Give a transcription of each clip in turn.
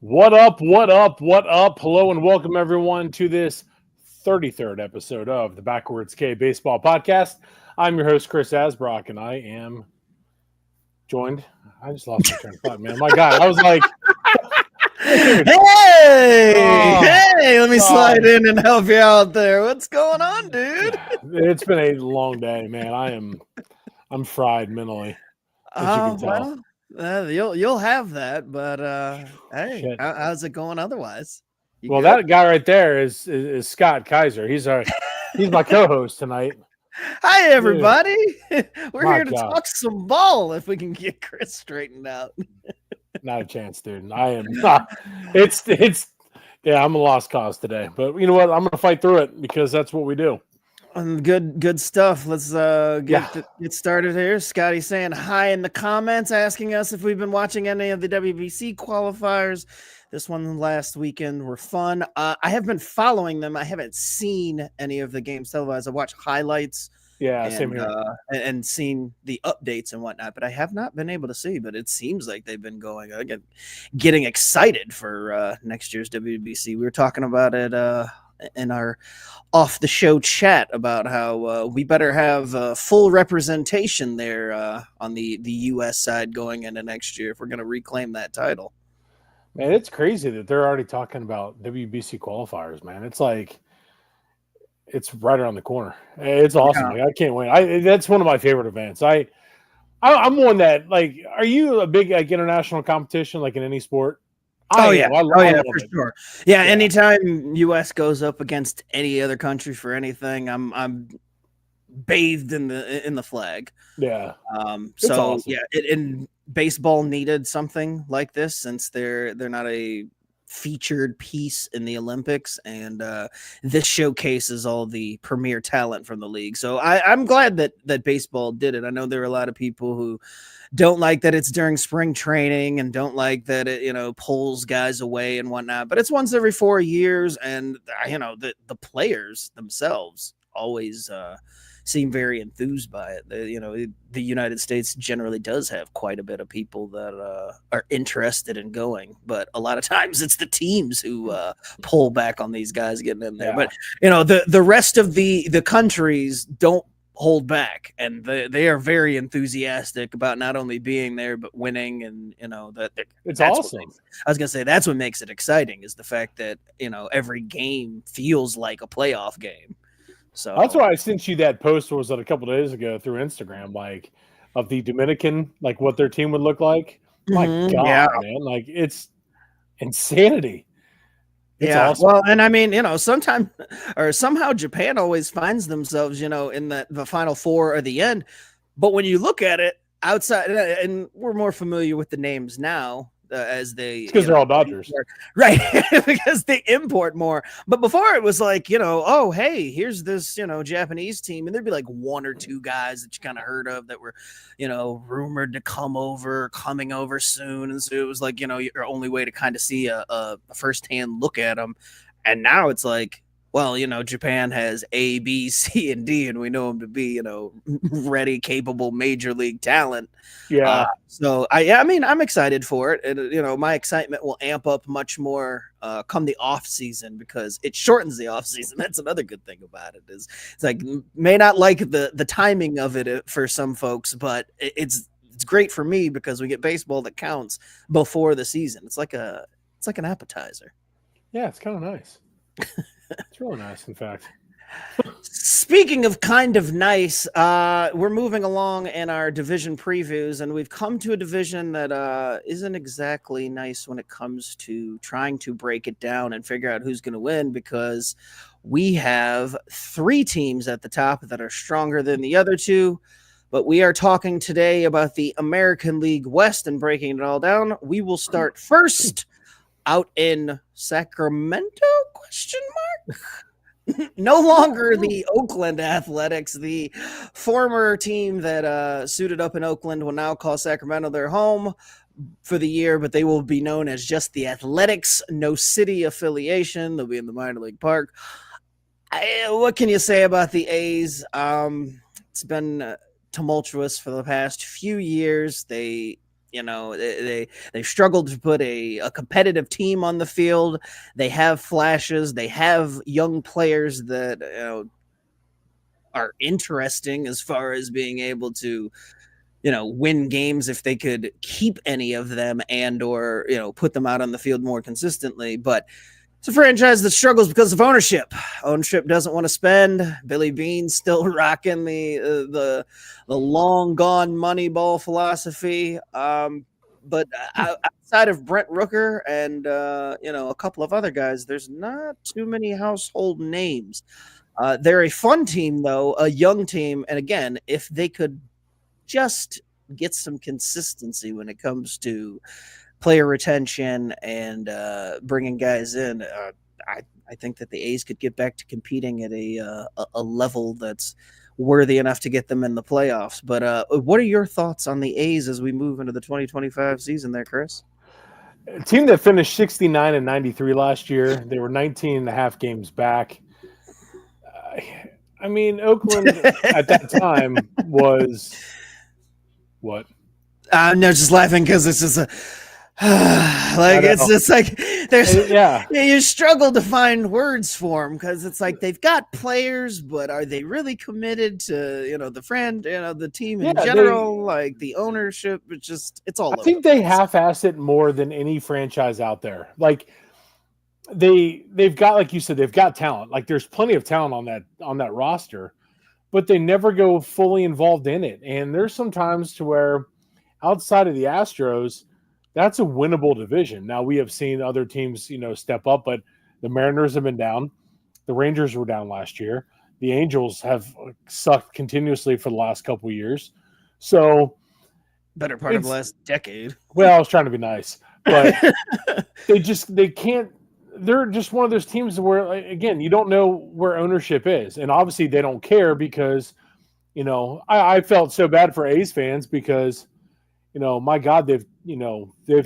What up? What up? What up? Hello and welcome everyone to this 33rd episode of the Backwards K Baseball Podcast. I'm your host, Chris Asbrock, and I am joined. I just lost my train of thought, man. My God, I was like, dude, Hey, let me slide in and help you out there. What's going on, dude? it's been a long day, man. I'm fried mentally, as you can tell. You'll have that, but hey, Shit. how's it going otherwise? You Well, good? that guy right there is Scott Kaiser. He's my co-host tonight. Hi, everybody. We're My here to God. talk some ball if we can get Chris straightened out. Not a chance, dude. I am not. It's yeah, I'm a lost cause today. But you know what? I'm gonna fight through it because that's what we do. Good stuff. Let's Yeah. get started here. Scotty saying hi in the comments, asking us if we've been watching any of the WBC qualifiers. This one last weekend were fun. I have been following them. I haven't seen any of the games televised. I watched highlights Yeah, same here. and seen the updates and whatnot, but I have not been able to see. But it seems like they've been going. Getting excited for next year's WBC. We were talking about it in our off the show chat about how we better have full representation there on the U.S. side going into next year if we're going to reclaim that title. Man, it's crazy that they're already talking about WBC qualifiers, man. It's like it's right around the corner. It's awesome. Yeah. Like, I can't wait. That's one of my favorite events. I'm one that like. Are you a big like international competition like in any sport? I am. I love for it. sure. Yeah, anytime U.S. goes up against any other country for anything, I'm bathed in the flag. Yeah. So awesome. yeah, and baseball needed something like this since they're not a featured piece in the Olympics, and this showcases all the premier talent from the league. So I'm glad that baseball did it. I know there are a lot of people who don't like that it's during spring training and don't like that it pulls guys away and whatnot, but it's once every 4 years, and the players themselves always seem very enthused by it. The United States generally does have quite a bit of people that are interested in going, but a lot of times it's the teams who pull back on these guys getting in there. Yeah. But the rest of the countries don't hold back, and they are very enthusiastic about not only being there but winning, and It's that's awesome. I was gonna say that's what makes it exciting, is the fact that every game feels like a playoff game. So that's why I sent you that post. Was that a couple days ago through Instagram, like of the Dominican, like what their team would look like. My God, yeah. man, like it's insanity. It's Yeah, awesome. well, and I mean, sometimes or somehow Japan always finds themselves, in the final four or the end. But when you look at it outside, and we're more familiar with the names now as they, because they're all Dodgers, right? Because they import more. But before it was like, oh, hey, here's this, Japanese team, and there'd be like one or two guys that you kind of heard of that were, rumored to coming over soon, and so it was like, your only way to kind of see a firsthand look at them. And now it's like, well, Japan has A, B, C, and D, and we know them to be, ready, capable major league talent. yeah. So I'm excited for it, and my excitement will amp up much more come the off season, because it shortens the off season. That's another good thing about it, is it's like, may not like the timing of it for some folks, but it's great for me because we get baseball that counts before the season. It's like an appetizer. Yeah, it's kind of nice. It's really nice, in fact. Speaking of kind of nice, we're moving along in our division previews, and we've come to a division that isn't exactly nice when it comes to trying to break it down and figure out who's going to win, because we have three teams at the top that are stronger than the other two. But we are talking today about the American League West and breaking it all down. We will start first out in Sacramento, question mark? No longer the Oakland Athletics. The former team that suited up in Oakland will now call Sacramento their home for the year, but they will be known as just the Athletics, no city affiliation. They'll be in the minor league park. What can you say about the A's? It's been tumultuous for the past few years. They You know, they've struggled to put a competitive team on the field. They have flashes. They have young players that are interesting as far as being able to win games if they could keep any of them and or put them out on the field more consistently. But it's a franchise that struggles because of ownership. Ownership doesn't want to spend. Billy Beane's still rocking the long gone Moneyball philosophy. But outside of Brent Rooker and a couple of other guys, there's not too many household names. They're a fun team, though, a young team. And again, if they could just get some consistency when it comes to player retention and bringing guys in, I think that the A's could get back to competing at a level that's worthy enough to get them in the playoffs. But what are your thoughts on the A's as we move into the 2025 season there, Chris? A team that finished 69-93 last year. They were 19 and a half games back. I mean, Oakland at that time was what? I'm just laughing because it's just it's like there's you struggle to find words for them because it's like they've got players, but are they really committed to the team in general? Like the ownership, it's all. I think they half-ass it more than any franchise out there. Like they've got, like you said, they've got talent. Like there's plenty of talent on that roster, but they never go fully involved in it. And there's some times to where outside of the Astros, that's a winnable division. Now we have seen other teams, step up, but the Mariners have been down. The Rangers were down last year. The Angels have sucked continuously for the last couple of years. So better part of the last decade. Well, I was trying to be nice, but they can't. They're just one of those teams where, again, you don't know where ownership is. And obviously they don't care because, I felt so bad for A's fans because, my God, they've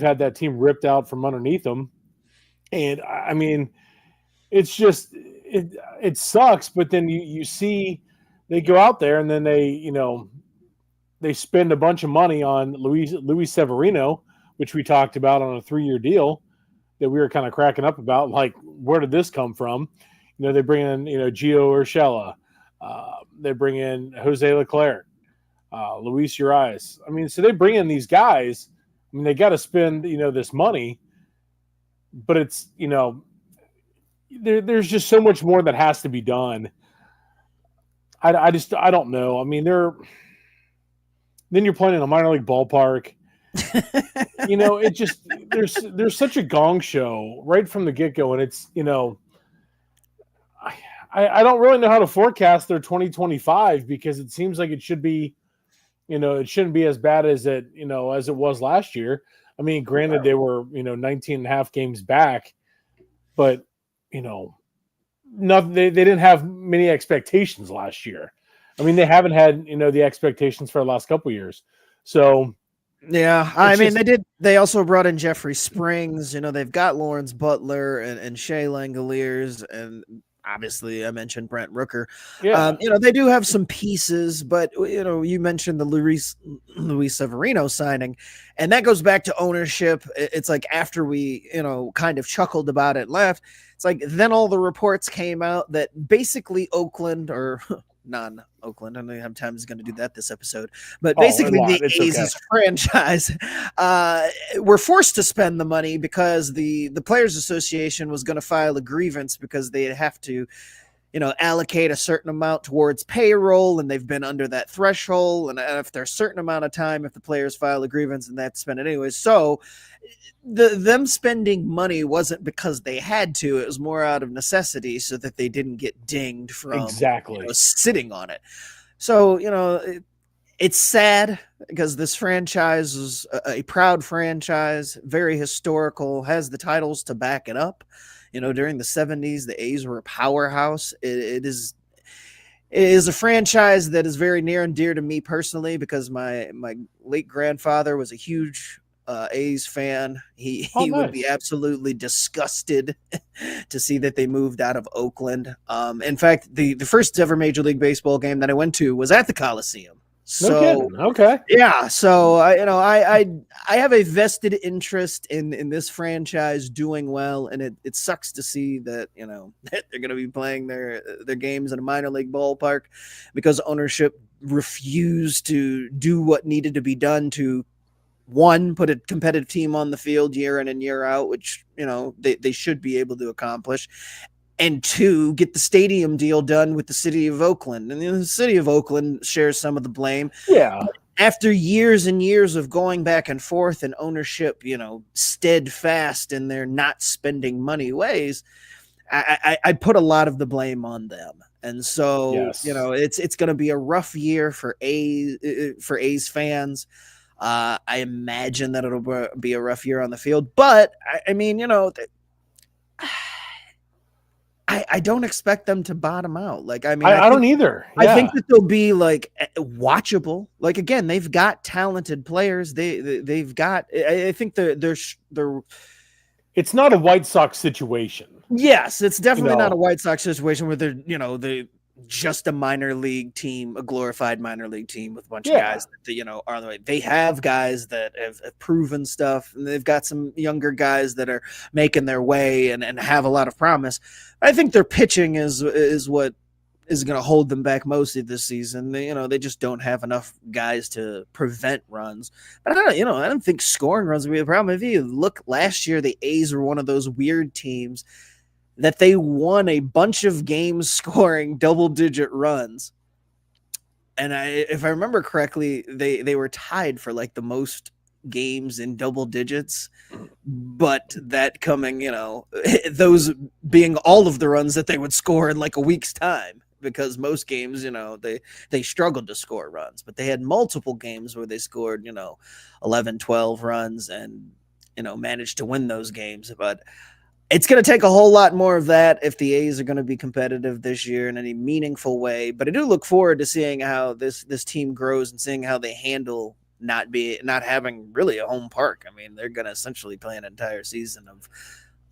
had that team ripped out from underneath them. And I mean, it's just, it sucks. But then you see they go out there and then they spend a bunch of money on Luis Severino, which we talked about on a 3-year deal that we were kind of cracking up about. Like, where did this come from? They bring in, Gio Urshela. They bring in Jose Leclerc. Luis Urias. I mean, so they bring in these guys. I mean, they got to spend, this money, but it's, there's just so much more that has to be done. I don't know. I mean, then you're playing in a minor league ballpark. It just, there's such a gong show right from the get-go. And it's, I don't really know how to forecast their 2025 because it seems like it should be, it shouldn't be as bad as it was last year. I mean, granted, they were, 19 and a half games back, but, they didn't have many expectations last year. I mean, they haven't had, the expectations for the last couple of years. So, yeah, I mean, they also brought in Jeffrey Springs. They've got Lawrence Butler and Shea Langoliers, and obviously I mentioned Brent Rooker. Yeah. They do have some pieces, but you mentioned the Luis Severino signing, and that goes back to ownership. It's like after we kind of chuckled about it, left. It's like then all the reports came out that basically Oakland or non-Oakland. I don't know how many times is going to do that this episode, but basically the A's franchise were forced to spend the money because the Players Association was going to file a grievance because they'd have to, allocate a certain amount towards payroll, and they've been under that threshold. And after a certain amount of time, if the players file a grievance, and they have to spend it anyway. So them spending money wasn't because they had to; it was more out of necessity, so that they didn't get dinged from sitting on it. So it's sad because this franchise is a proud franchise, very historical, has the titles to back it up. During the 70s, the A's were a powerhouse. It is a franchise that is very near and dear to me personally because my late grandfather was a huge A's fan. He would be absolutely disgusted to see that they moved out of Oakland. In fact, the first ever Major League Baseball game that I went to was at the Coliseum. No kidding. Okay. Yeah, so I have a vested interest in this franchise doing well, and it sucks to see that they're going to be playing their games in a minor league ballpark because ownership refused to do what needed to be done to one, put a competitive team on the field year in and year out, which they should be able to accomplish, and two, get the stadium deal done with the city of Oakland. And the city of Oakland shares some of the blame. Yeah. After years and years of going back and forth and ownership, steadfast in their not spending money ways, I put a lot of the blame on them. And so, Yes. it's going to be a rough year for A's fans. I imagine that it'll be a rough year on the field, but I mean, I don't expect them to bottom out. Like, I mean, I don't either. Yeah. I think that they'll be like watchable. Like, again, they've got talented players. They've got. I think they're. It's not a White Sox situation. Yes, it's definitely not a White Sox situation where they're just a minor league team, a glorified minor league team with a bunch of guys that are on the way. They have guys that have proven stuff, and they've got some younger guys that are making their way and have a lot of promise. I think their pitching is what is going to hold them back mostly this season. They just don't have enough guys to prevent runs. But I don't think scoring runs will be a problem. If you look last year, the A's were one of those weird teams that they won a bunch of games scoring double-digit runs. And if I remember correctly, they were tied for like the most games in double digits, but that coming, those being all of the runs that they would score in like a week's time, because most games, they struggled to score runs, but they had multiple games where they scored, 11, 12 runs and, managed to win those games. But it's going to take a whole lot more of that if the A's are going to be competitive this year in any meaningful way. But I do look forward to seeing how this team grows and seeing how they handle not having really a home park. I mean, they're going to essentially play an entire season of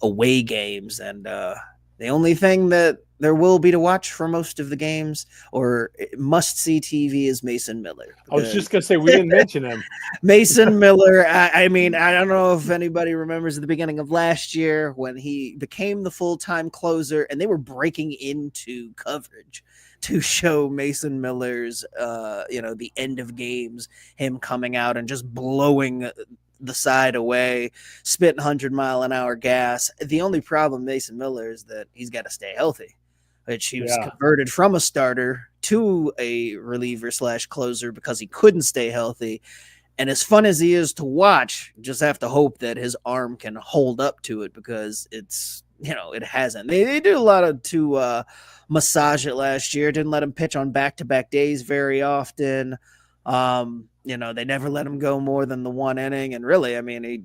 away games. And the only thing that there will be to watch for most of the games or must-see TV is Mason Miller. I was just going to say, we didn't mention him. Mason Miller, I mean, I don't know if anybody remembers at the beginning of last year when he became the full-time closer and they were breaking into coverage to show Mason Miller's, the end of games, him coming out and just blowing the side away, spitting 100-mile-an-hour gas. The only problem Mason Miller is that he's got to stay healthy, which he was converted from a starter to a reliever / closer because he couldn't stay healthy. And as fun as he is to watch, you just have to hope that his arm can hold up to it, because it's, it hasn't. They do a lot to massage it last year. Didn't let him pitch on back-to-back days very often. They never let him go more than the one inning. And really, I mean, he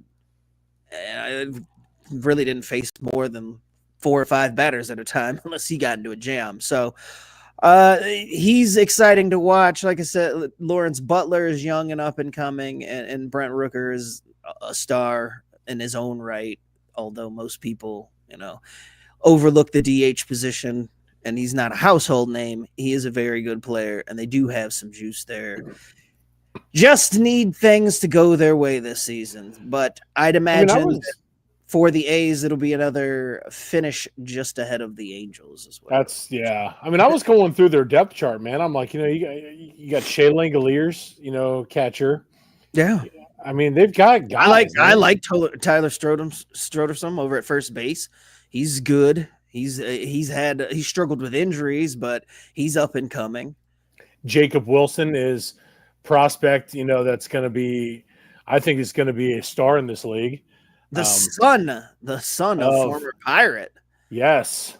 really didn't face more than 4 or 5 batters at a time unless he got into a jam. So he's exciting to watch. Like I said, Lawrence Butler is young and up and coming, and Brent Rooker is a star in his own right, although most people, overlook the DH position, and he's not a household name. He is a very good player, and they do have some juice there. Just need things to go their way this season. But I'd imagine that for the A's, it'll be another finish just ahead of the Angels as well. I mean, I was going through their depth chart, man. I'm like, you got Shea Langoliers, catcher. Yeah. I mean, they've got guys. I like Tyler Strodom over at first base. He's good. He's struggled with injuries, but he's up and coming. Jacob Wilson is prospect, that's going to be, I think is going to be a star in this league. The son of former Pirate. Yes.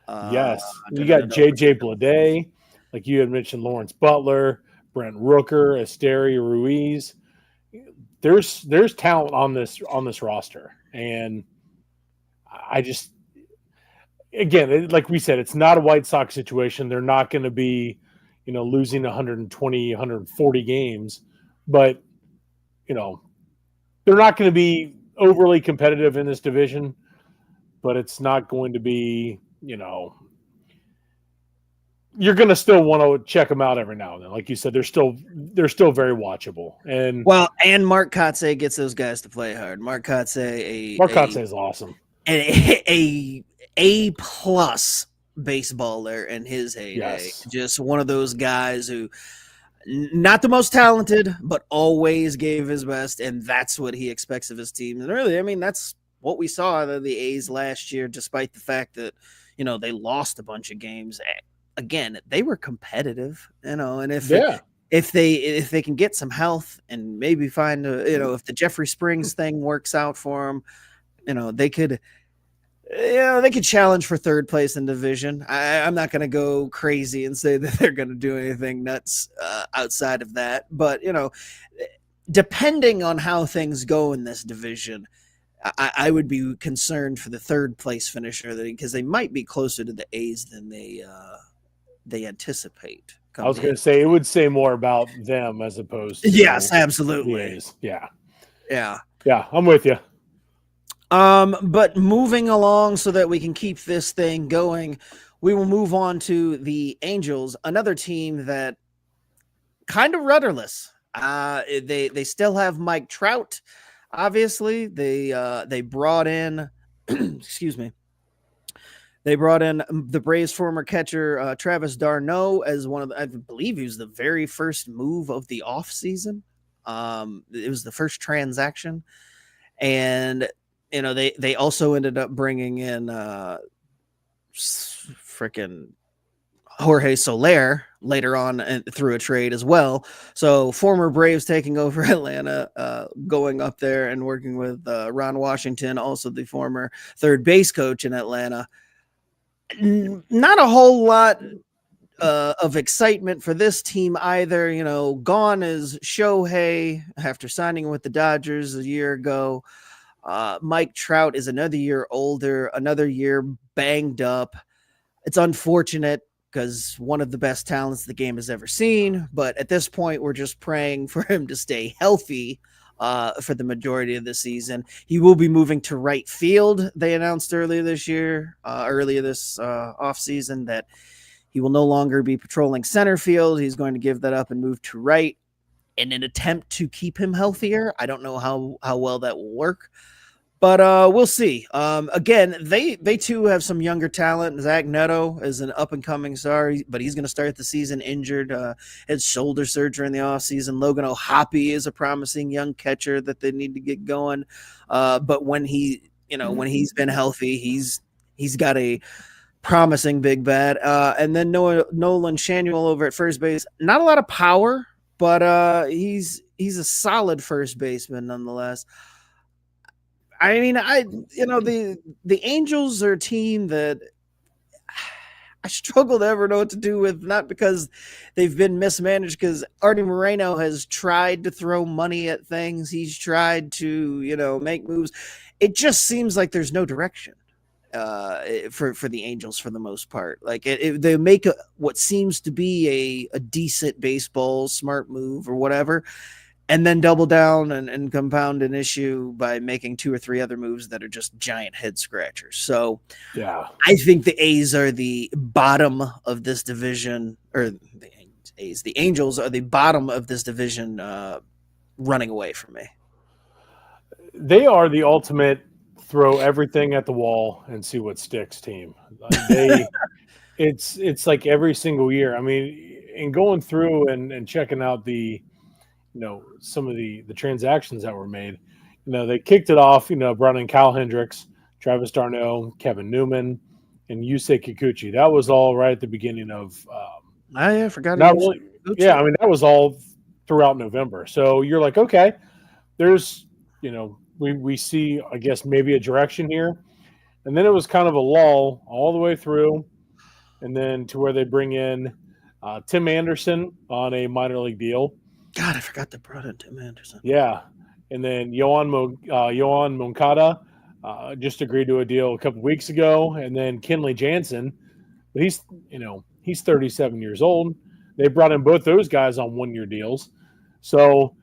Yes. You got JJ Bleday, like you had mentioned, Lawrence Butler, Brent Rooker, Esteury Ruiz. There's talent on this roster. And I just, again, like we said, it's not a White Sox situation. They're not going to be, losing 120, 140 games, but, they're not going to be overly competitive in this division, but it's not going to be, you're going to still want to check them out every now and then. Like you said, they're still very watchable. And Mark Kotze gets those guys to play hard. Mark Kotze is awesome. A plus baseballer in his heyday. Yes. Just one of those guys who, not the most talented, but always gave his best, and that's what he expects of his team. And really, I mean, that's what we saw out of the A's last year, despite the fact that, they lost a bunch of games. Again, they were competitive, and if they can get some health and maybe find if the Jeffrey Springs thing works out for them, they could challenge for third place in division. I'm not going to go crazy and say that they're going to do anything nuts outside of that, but depending on how things go in this division, I would be concerned for the third place finisher because they might be closer to the A's than they anticipate. I was going to say, it would say more about them as opposed to yes, absolutely. Yeah. I'm with you. But moving along so that we can keep this thing going, we will move on to the Angels, another team that kind of rudderless. They still have Mike Trout. Obviously, they brought in, excuse me. They brought in the Braves' former catcher, Travis d'Arnaud, as one of I believe he was the very first move of the offseason. It was the first transaction. And, they also ended up bringing in freaking Jorge Soler later on through a trade as well. So former Braves taking over Atlanta, going up there and working with Ron Washington, also the former third base coach in Atlanta. Not a whole lot of excitement for this team either. Gone is Shohei after signing with the Dodgers a year ago. Mike Trout is another year older, another year banged up. It's unfortunate because one of the best talents the game has ever seen. But at this point, we're just praying for him to stay healthy for the majority of the season. He will be moving to right field. They announced earlier this offseason, that he will no longer be patrolling center field. He's going to give that up and move to right in an attempt to keep him healthier. I don't know how well that will work, but we'll see. Again, they too have some younger talent. Zach Neto is an up-and-coming star, but he's going to start the season injured. Had shoulder surgery in the offseason. Logan O'Hoppe is a promising young catcher that they need to get going. But when he's been healthy, he's got a promising big bat. And then Nolan Schanuel over at first base. Not a lot of power, but he's a solid first baseman nonetheless. I mean, the Angels are a team that I struggle to ever know what to do with, not because they've been mismanaged, because Artie Moreno has tried to throw money at things. He's tried to, make moves. It just seems like there's no direction for the Angels for the most part. Like they make what seems to be a decent baseball smart move or whatever, and then double down and compound an issue by making two or three other moves that are just giant head scratchers. So yeah, I think the A's are the bottom of this division, or the Angels are the bottom of this division, running away from me. They are the ultimate throw everything at the wall and see what sticks team. It's like every single year. I mean, in going through and checking out the, some of the transactions that were made, they kicked it off, brought in Kyle Hendricks, Travis d'Arnaud, Kevin Newman, and Yusei Kikuchi. That was all right at the beginning of I forgot. Not really. Yeah, I mean, that was all throughout November. So you're like, okay, there's, we see, I guess, maybe a direction here. And then it was kind of a lull all the way through, and then to where they bring in Tim Anderson on a minor league deal. God, I forgot they brought in Tim Anderson. Yeah. And then Yohan Moncada just agreed to a deal a couple weeks ago. And then Kenley Jansen, but he's 37 years old. They brought in both those guys on one-year deals. So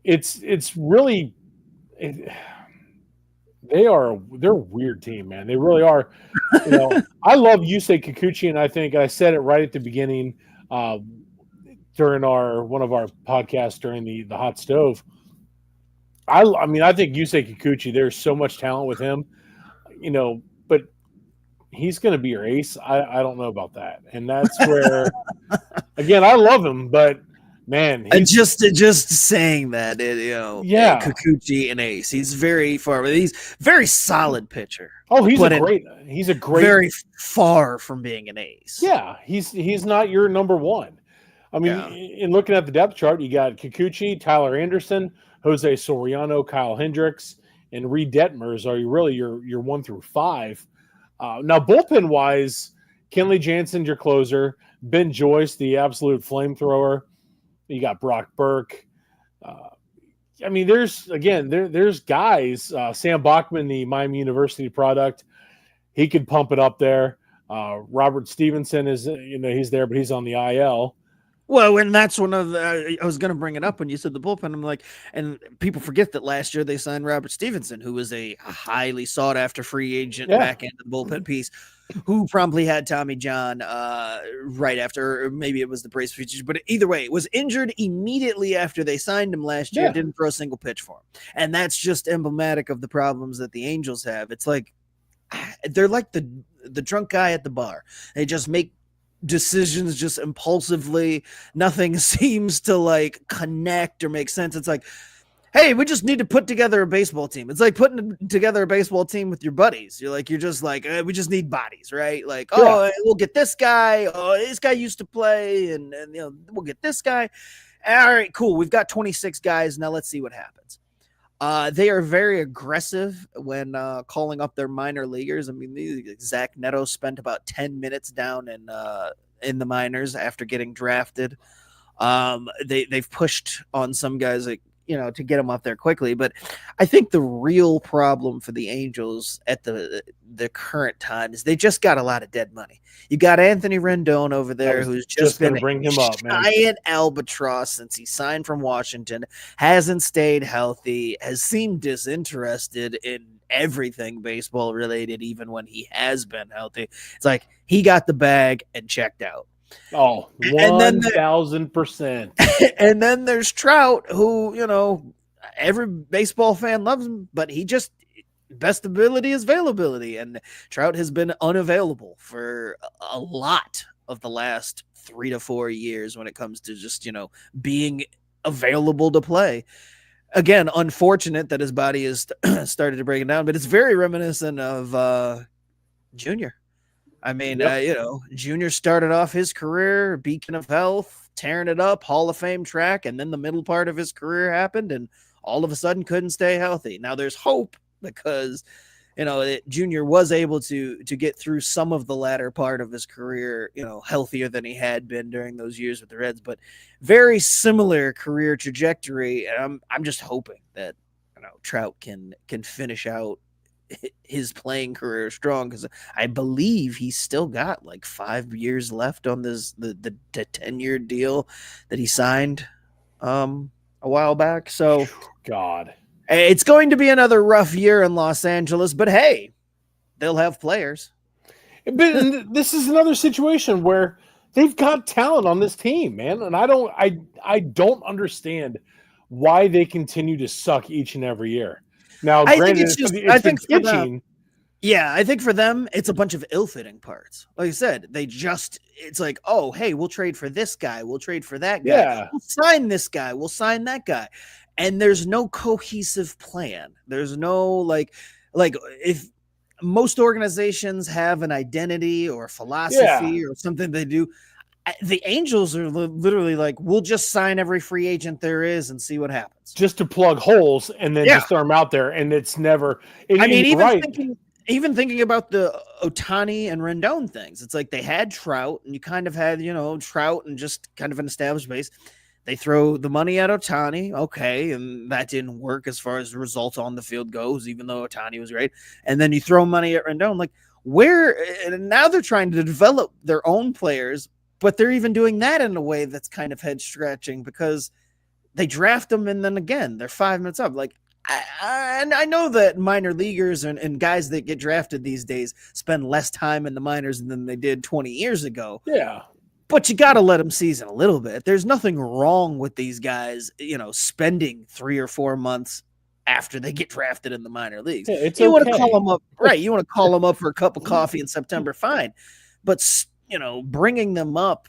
it's really the They're a weird team, man. They really are. I love Yusei Kikuchi, and I think I said it right at the beginning during one of our podcasts during the hot stove. I think Yusei Kikuchi, there's so much talent with him, but he's going to be your ace. I don't know about that. And that's where, again, I love him, but man, just saying that, Kikuchi and ace, he's very far, he's very solid pitcher. Oh, he's a great, very far from being an ace. Yeah. He's not your number one. I mean, in looking at the depth chart, you got Kikuchi, Tyler Anderson, Jose Soriano, Kyle Hendricks, and Reed Detmers are really your 1 through 5. Now, bullpen wise, Kenley Jansen, your closer, Ben Joyce, the absolute flamethrower. You got Brock Burke. There's guys. Sam Bachman, the Miami University product, he could pump it up there. Robert Stevenson is, he's there, but he's on the IL. Well, and that's one of the, I was going to bring it up when you said the bullpen. I'm like, and people forget that last year they signed Robert Stevenson, who was a highly sought after free agent back end of the bullpen piece, who promptly had Tommy John right after, or maybe it was the brace features, but either way, was injured immediately after they signed him last year. Didn't throw a single pitch for him. And that's just emblematic of the problems that the Angels have. It's like, they're like the drunk guy at the bar. They just make decisions just impulsively. Nothing seems to like connect or make sense. It's like, hey, we just need to put together a baseball team. It's like putting together a baseball team with your buddies. You're just like, we just need bodies, right? Like, we'll get this guy. Oh, this guy used to play, and we'll get this guy. All right, cool. We've got 26 guys. Now let's see what happens. They are very aggressive when calling up their minor leaguers. I mean, Zach Neto spent about 10 minutes down in the minors after getting drafted. They've pushed on some guys, to get them up there quickly. But I think the real problem for the Angels at the current time is they just got a lot of dead money. You got Anthony Rendon over there, who's just been bring him up, man. Giant albatross since he signed from Washington, hasn't stayed healthy, has seemed disinterested in everything baseball related, even when he has been healthy. It's like he got the bag and checked out. Oh, 1,000%. And then there's Trout, who, every baseball fan loves him, but he just, best ability is availability. And Trout has been unavailable for a lot of the last 3 to 4 years when it comes to just, being available to play. Again, unfortunate that his body has started to break down, but it's very reminiscent of Junior. I mean, Junior started off his career, beacon of health, tearing it up, Hall of Fame track, and then the middle part of his career happened, and all of a sudden couldn't stay healthy. Now there's hope because, Junior was able to get through some of the latter part of his career, healthier than he had been during those years with the Reds, but very similar career trajectory. And I'm just hoping that, Trout can finish out his playing career strong, because I believe he's still got like 5 years left on the 10-year deal that he signed a while back. So God, it's going to be another rough year in Los Angeles, but hey, they'll have players. But this is another situation where they've got talent on this team, man, and I don't understand why they continue to suck each and every year. Now, granted, I think for them, it's a bunch of ill-fitting parts. Like I said, it's like, oh, hey, we'll trade for this guy. We'll trade for that guy. Yeah. We'll sign this guy. We'll sign that guy. And there's no cohesive plan. There's no, like if most organizations have an identity or a philosophy or something they do, the Angels are literally like, we'll just sign every free agent there is and see what happens. Just to plug holes and then just throw them out there, and it's never. Even thinking about the Ohtani and Rendon things, it's like they had Trout, and you kind of had Trout and just kind of an established base. They throw the money at Ohtani, okay, and that didn't work as far as the results on the field goes, even though Ohtani was great. And then you throw money at Rendon, like and now they're trying to develop their own players. But they're even doing that in a way that's kind of head-scratching, because they draft them and then again, they're 5 minutes up. Like, And I know that minor leaguers and guys that get drafted these days spend less time in the minors than they did 20 years ago. Yeah. But you got to let them season a little bit. There's nothing wrong with these guys, spending 3 or 4 months after they get drafted in the minor leagues. Yeah, it's you okay. want to call them up, right? You want to call them up for a cup of coffee in September, fine. But bringing them up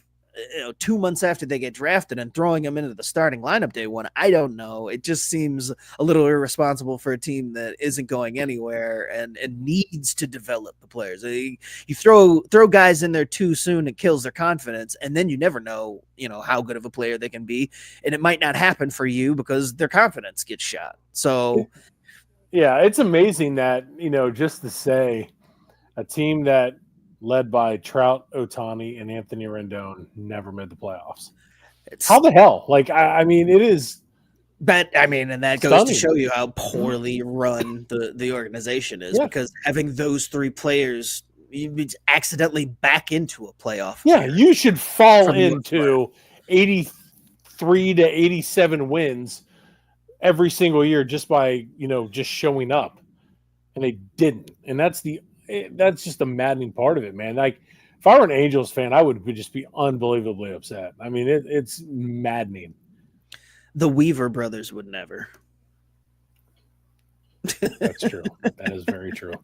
2 months after they get drafted and throwing them into the starting lineup day one, I don't know. It just seems a little irresponsible for a team that isn't going anywhere and needs to develop the players. You throw guys in there too soon, it kills their confidence, and then you never know, how good of a player they can be, and it might not happen for you because their confidence gets shot. So, yeah, it's amazing that just to say a team that led by Trout, Ohtani, and Anthony Rendon, never made the playoffs. How the hell? I mean, it is. But and that goes to show you how poorly run the organization is, because having those 3 players, you accidentally back into a playoff. Yeah, you should fall into 83 to 87 wins every single year just by just showing up, and they didn't, and that's just the maddening part of it, man. If I were an Angels fan, I would just be unbelievably upset. I mean, it's maddening. The Weaver brothers would never. That's true. That is very true.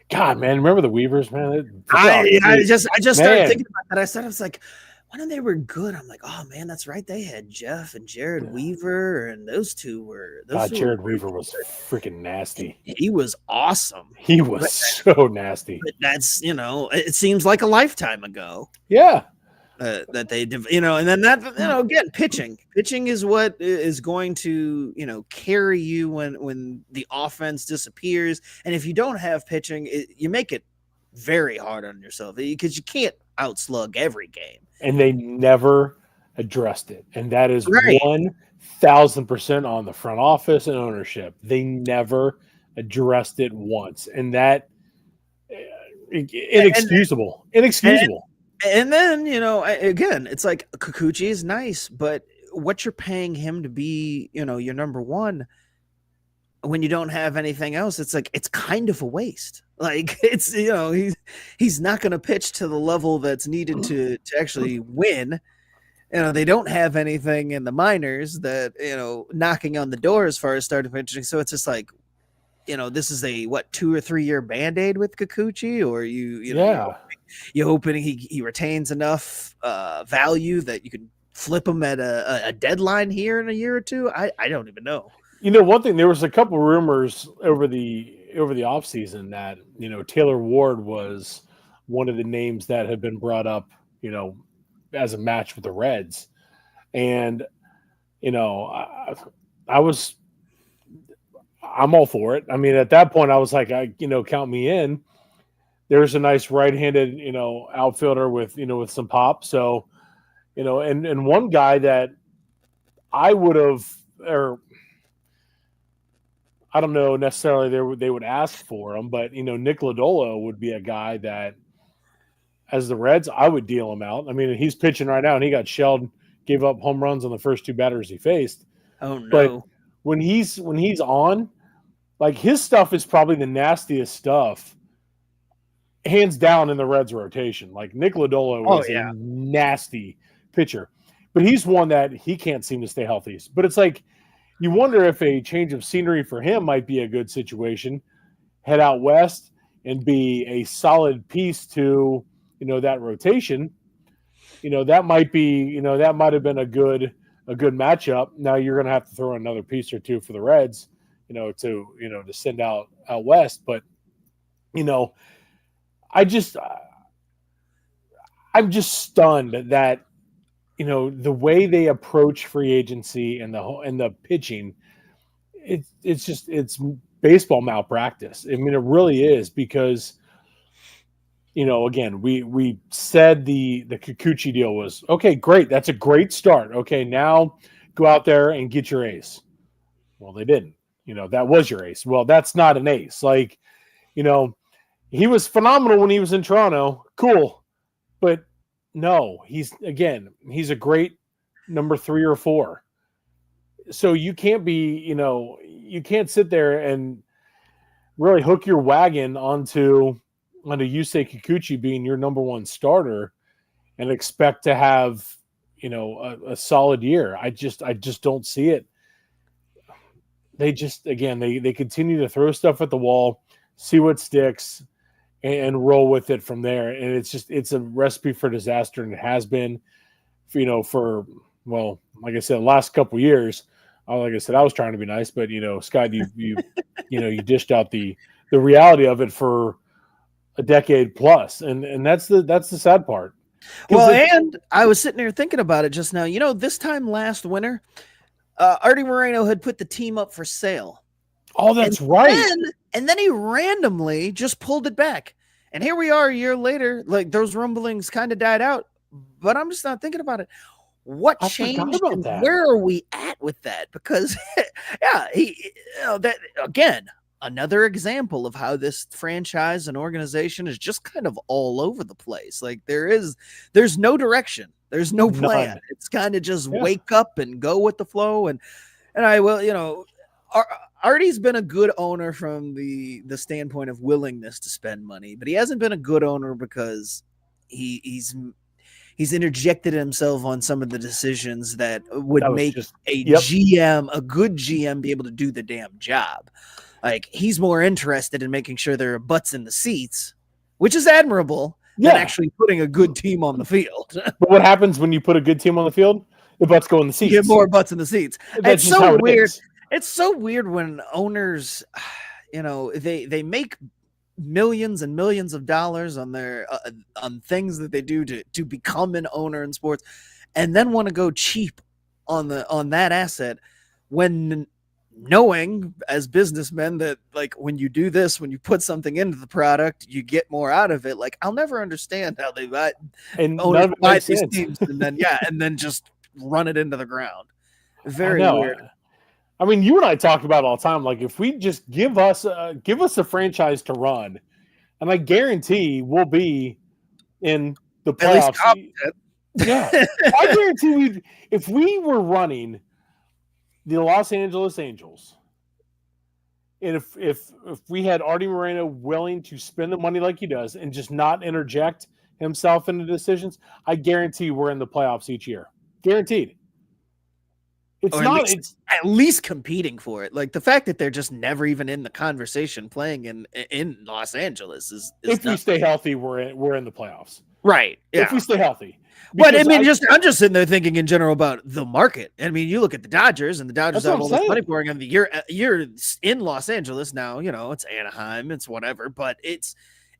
God, man, remember the Weavers, man? I just started thinking about that. I was like, when they were good, I'm like, oh man, that's right. They had Jeff and Jared Weaver, and those two were. Jared Weaver was freaking nasty. He was awesome. He was so nasty. But that's it seems like a lifetime ago. Yeah. That they, and then that, again, pitching is what is going to, carry you when the offense disappears. And if you don't have pitching, you make it very hard on yourself because you can't outslug every game. And they never addressed it. And that is right. 1,000% on the front office and ownership. They never addressed it once. And that inexcusable. Inexcusable. And then, again, it's like Kikuchi is nice, but what you're paying him to be, your number one, when you don't have anything else, it's like, it's kind of a waste. Like, it's, he's not going to pitch to the level that's needed to actually win. They don't have anything in the minors that, knocking on the door as far as starting pitching. So it's just like, this is a 2 or 3 year Band-Aid with Kikuchi, or you're hoping he retains enough value that you can flip him at a deadline here in a year or two. I don't even know. One thing, there was a couple rumors over the offseason that Taylor Ward was one of the names that had been brought up as a match with the Reds, and I'm all for it. I mean, at that point, I was like, count me in. There's a nice right-handed, outfielder with some pop. So, and one guy that I would have, or I don't know necessarily they would ask for him, but Nick Lodolo would be a guy that, as the Reds, I would deal him out. I mean, he's pitching right now, and he got shelled, gave up home runs on the first 2 batters he faced. Oh no! But when he's on, like, his stuff is probably the nastiest stuff, hands down, in the Reds rotation. Like, Nick Lodolo is a nasty pitcher, but he's one that he can't seem to stay healthy. But it's like, you wonder if a change of scenery for him might be a good situation. Head out west and be a solid piece to, that rotation. That might be, that might have been a good matchup. Now you're going to have to throw another piece or two for the Reds, to send out west. But, I'm just stunned that, the way they approach free agency and the pitching, it's baseball malpractice. I mean, it really is, because, again, we said the Kikuchi deal was, okay, great. That's a great start. Okay, now go out there and get your ace. Well, they didn't. That was your ace. Well, that's not an ace. Like, he was phenomenal when he was in Toronto. Cool. But no, he's a great number 3 or 4. So you can't be, you can't sit there and really hook your wagon onto Yusei Kikuchi being your number one starter and expect to have, a solid year. I just don't see it. They just, again, they continue to throw stuff at the wall, see what sticks, and roll with it from there. And it's a recipe for disaster, and it has been, for like I said, the last couple of years. Like I said, I was trying to be nice, but Scott, you dished out the reality of it for a decade plus, and that's the sad part. Well, and I was sitting there thinking about it just now. This time last winter, Artie Moreno had put the team up for sale. Oh, that's right. And then he randomly just pulled it back. And here we are a year later, like those rumblings kind of died out, but I'm just not thinking about it. What changed? Where are we at with that? Because, that again, another example of how this franchise and organization is just kind of all over the place. Like there's no direction. There's no plan. None. It's kind of just wake up and go with the flow. And I will, Artie's been a good owner from the standpoint of willingness to spend money, but he hasn't been a good owner because he's interjected himself on some of the decisions that would make a good GM be able to do the damn job. Like he's more interested in making sure there are butts in the seats, which is admirable, than actually putting a good team on the field. But what happens when you put a good team on the field? The butts go in the seats. You get more butts in the seats. It's so weird. It's so weird when owners, they make millions and millions of dollars on their on things that they do to become an owner in sports, and then want to go cheap on that asset when knowing as businessmen that like when you do this, when you put something into the product, you get more out of it. Like I'll never understand how they buy these teams and then just run it into the ground. Very weird. I mean, you and I talk about it all the time. Like, if we just give us a franchise to run, and I guarantee we'll be in the playoffs. Yeah, I guarantee if we were running the Los Angeles Angels, and if we had Artie Moreno willing to spend the money like he does and just not interject himself into decisions, I guarantee we're in the playoffs each year. Guaranteed. It's at least competing for it. Like the fact that they're just never even in the conversation playing in Los Angeles is if we stay healthy, we're in the playoffs. Right. Yeah. If we stay healthy. But I mean, I'm just sitting there thinking in general about the market. I mean, you look at the Dodgers, and the Dodgers have all this money pouring on the you're in Los Angeles now. It's Anaheim, it's whatever, but it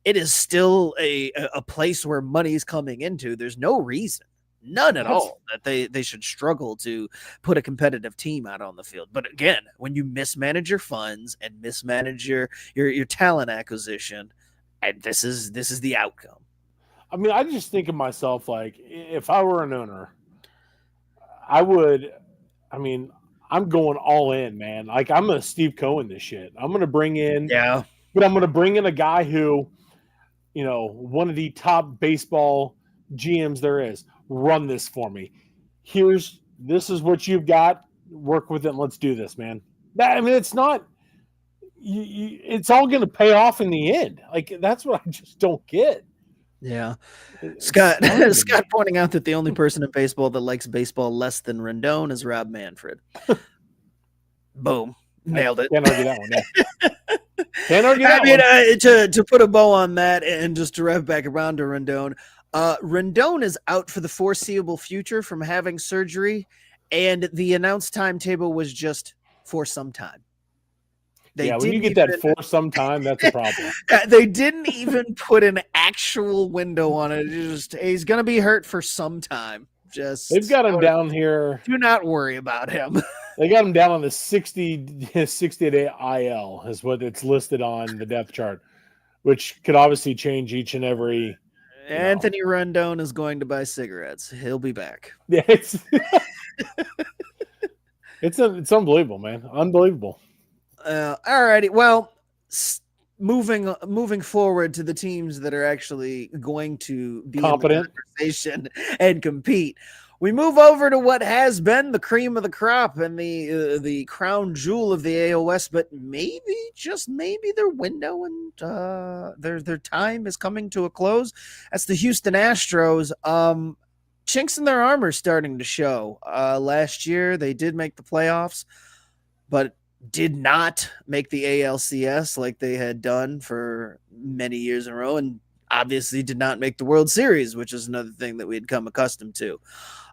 is still a place where money's coming into. There's no reason. None at all that they should struggle to put a competitive team out on the field. But again, when you mismanage your funds and mismanage your talent acquisition, and this is the outcome. I mean, I just think of myself like if I were an owner, I'm going all in, man. Like I'm gonna Steve Cohen this shit. I'm gonna bring in but I'm gonna bring in a guy who, one of the top baseball GMs there is. Run this for me. This is what you've got. Work with it. And let's do this, man. It's not. It's all going to pay off in the end. Like that's what I just don't get. Yeah, Scott pointing out that the only person in baseball that likes baseball less than Rendon is Rob Manfred. Boom, nailed it. Can't argue that one. Yeah. Can't argue that one. To put a bow on that and just to rev back around to Rendon. Rendon is out for the foreseeable future from having surgery, and the announced timetable was just for some time. When you get that for some time, that's a problem. They didn't even put an actual window on it. He's going to be hurt for some time. They've got him down here. Do not worry about him. They got him down on the 60-day IL is what it's listed on the depth chart, which could obviously change each and every. Anthony Rendon is going to buy cigarettes. He'll be back. Yeah, it's unbelievable, man. Unbelievable. All righty. Well, moving forward to the teams that are actually going to be competent in the conversation and compete. We move over to what has been the cream of the crop and the crown jewel of the AL West, but maybe, just maybe, their window and their time is coming to a close. That's the Houston Astros. Chinks in their armor starting to show. Last year they did make the playoffs, but did not make the ALCS like they had done for many years in a row, and obviously did not make the World Series, which is another thing that we had come accustomed to.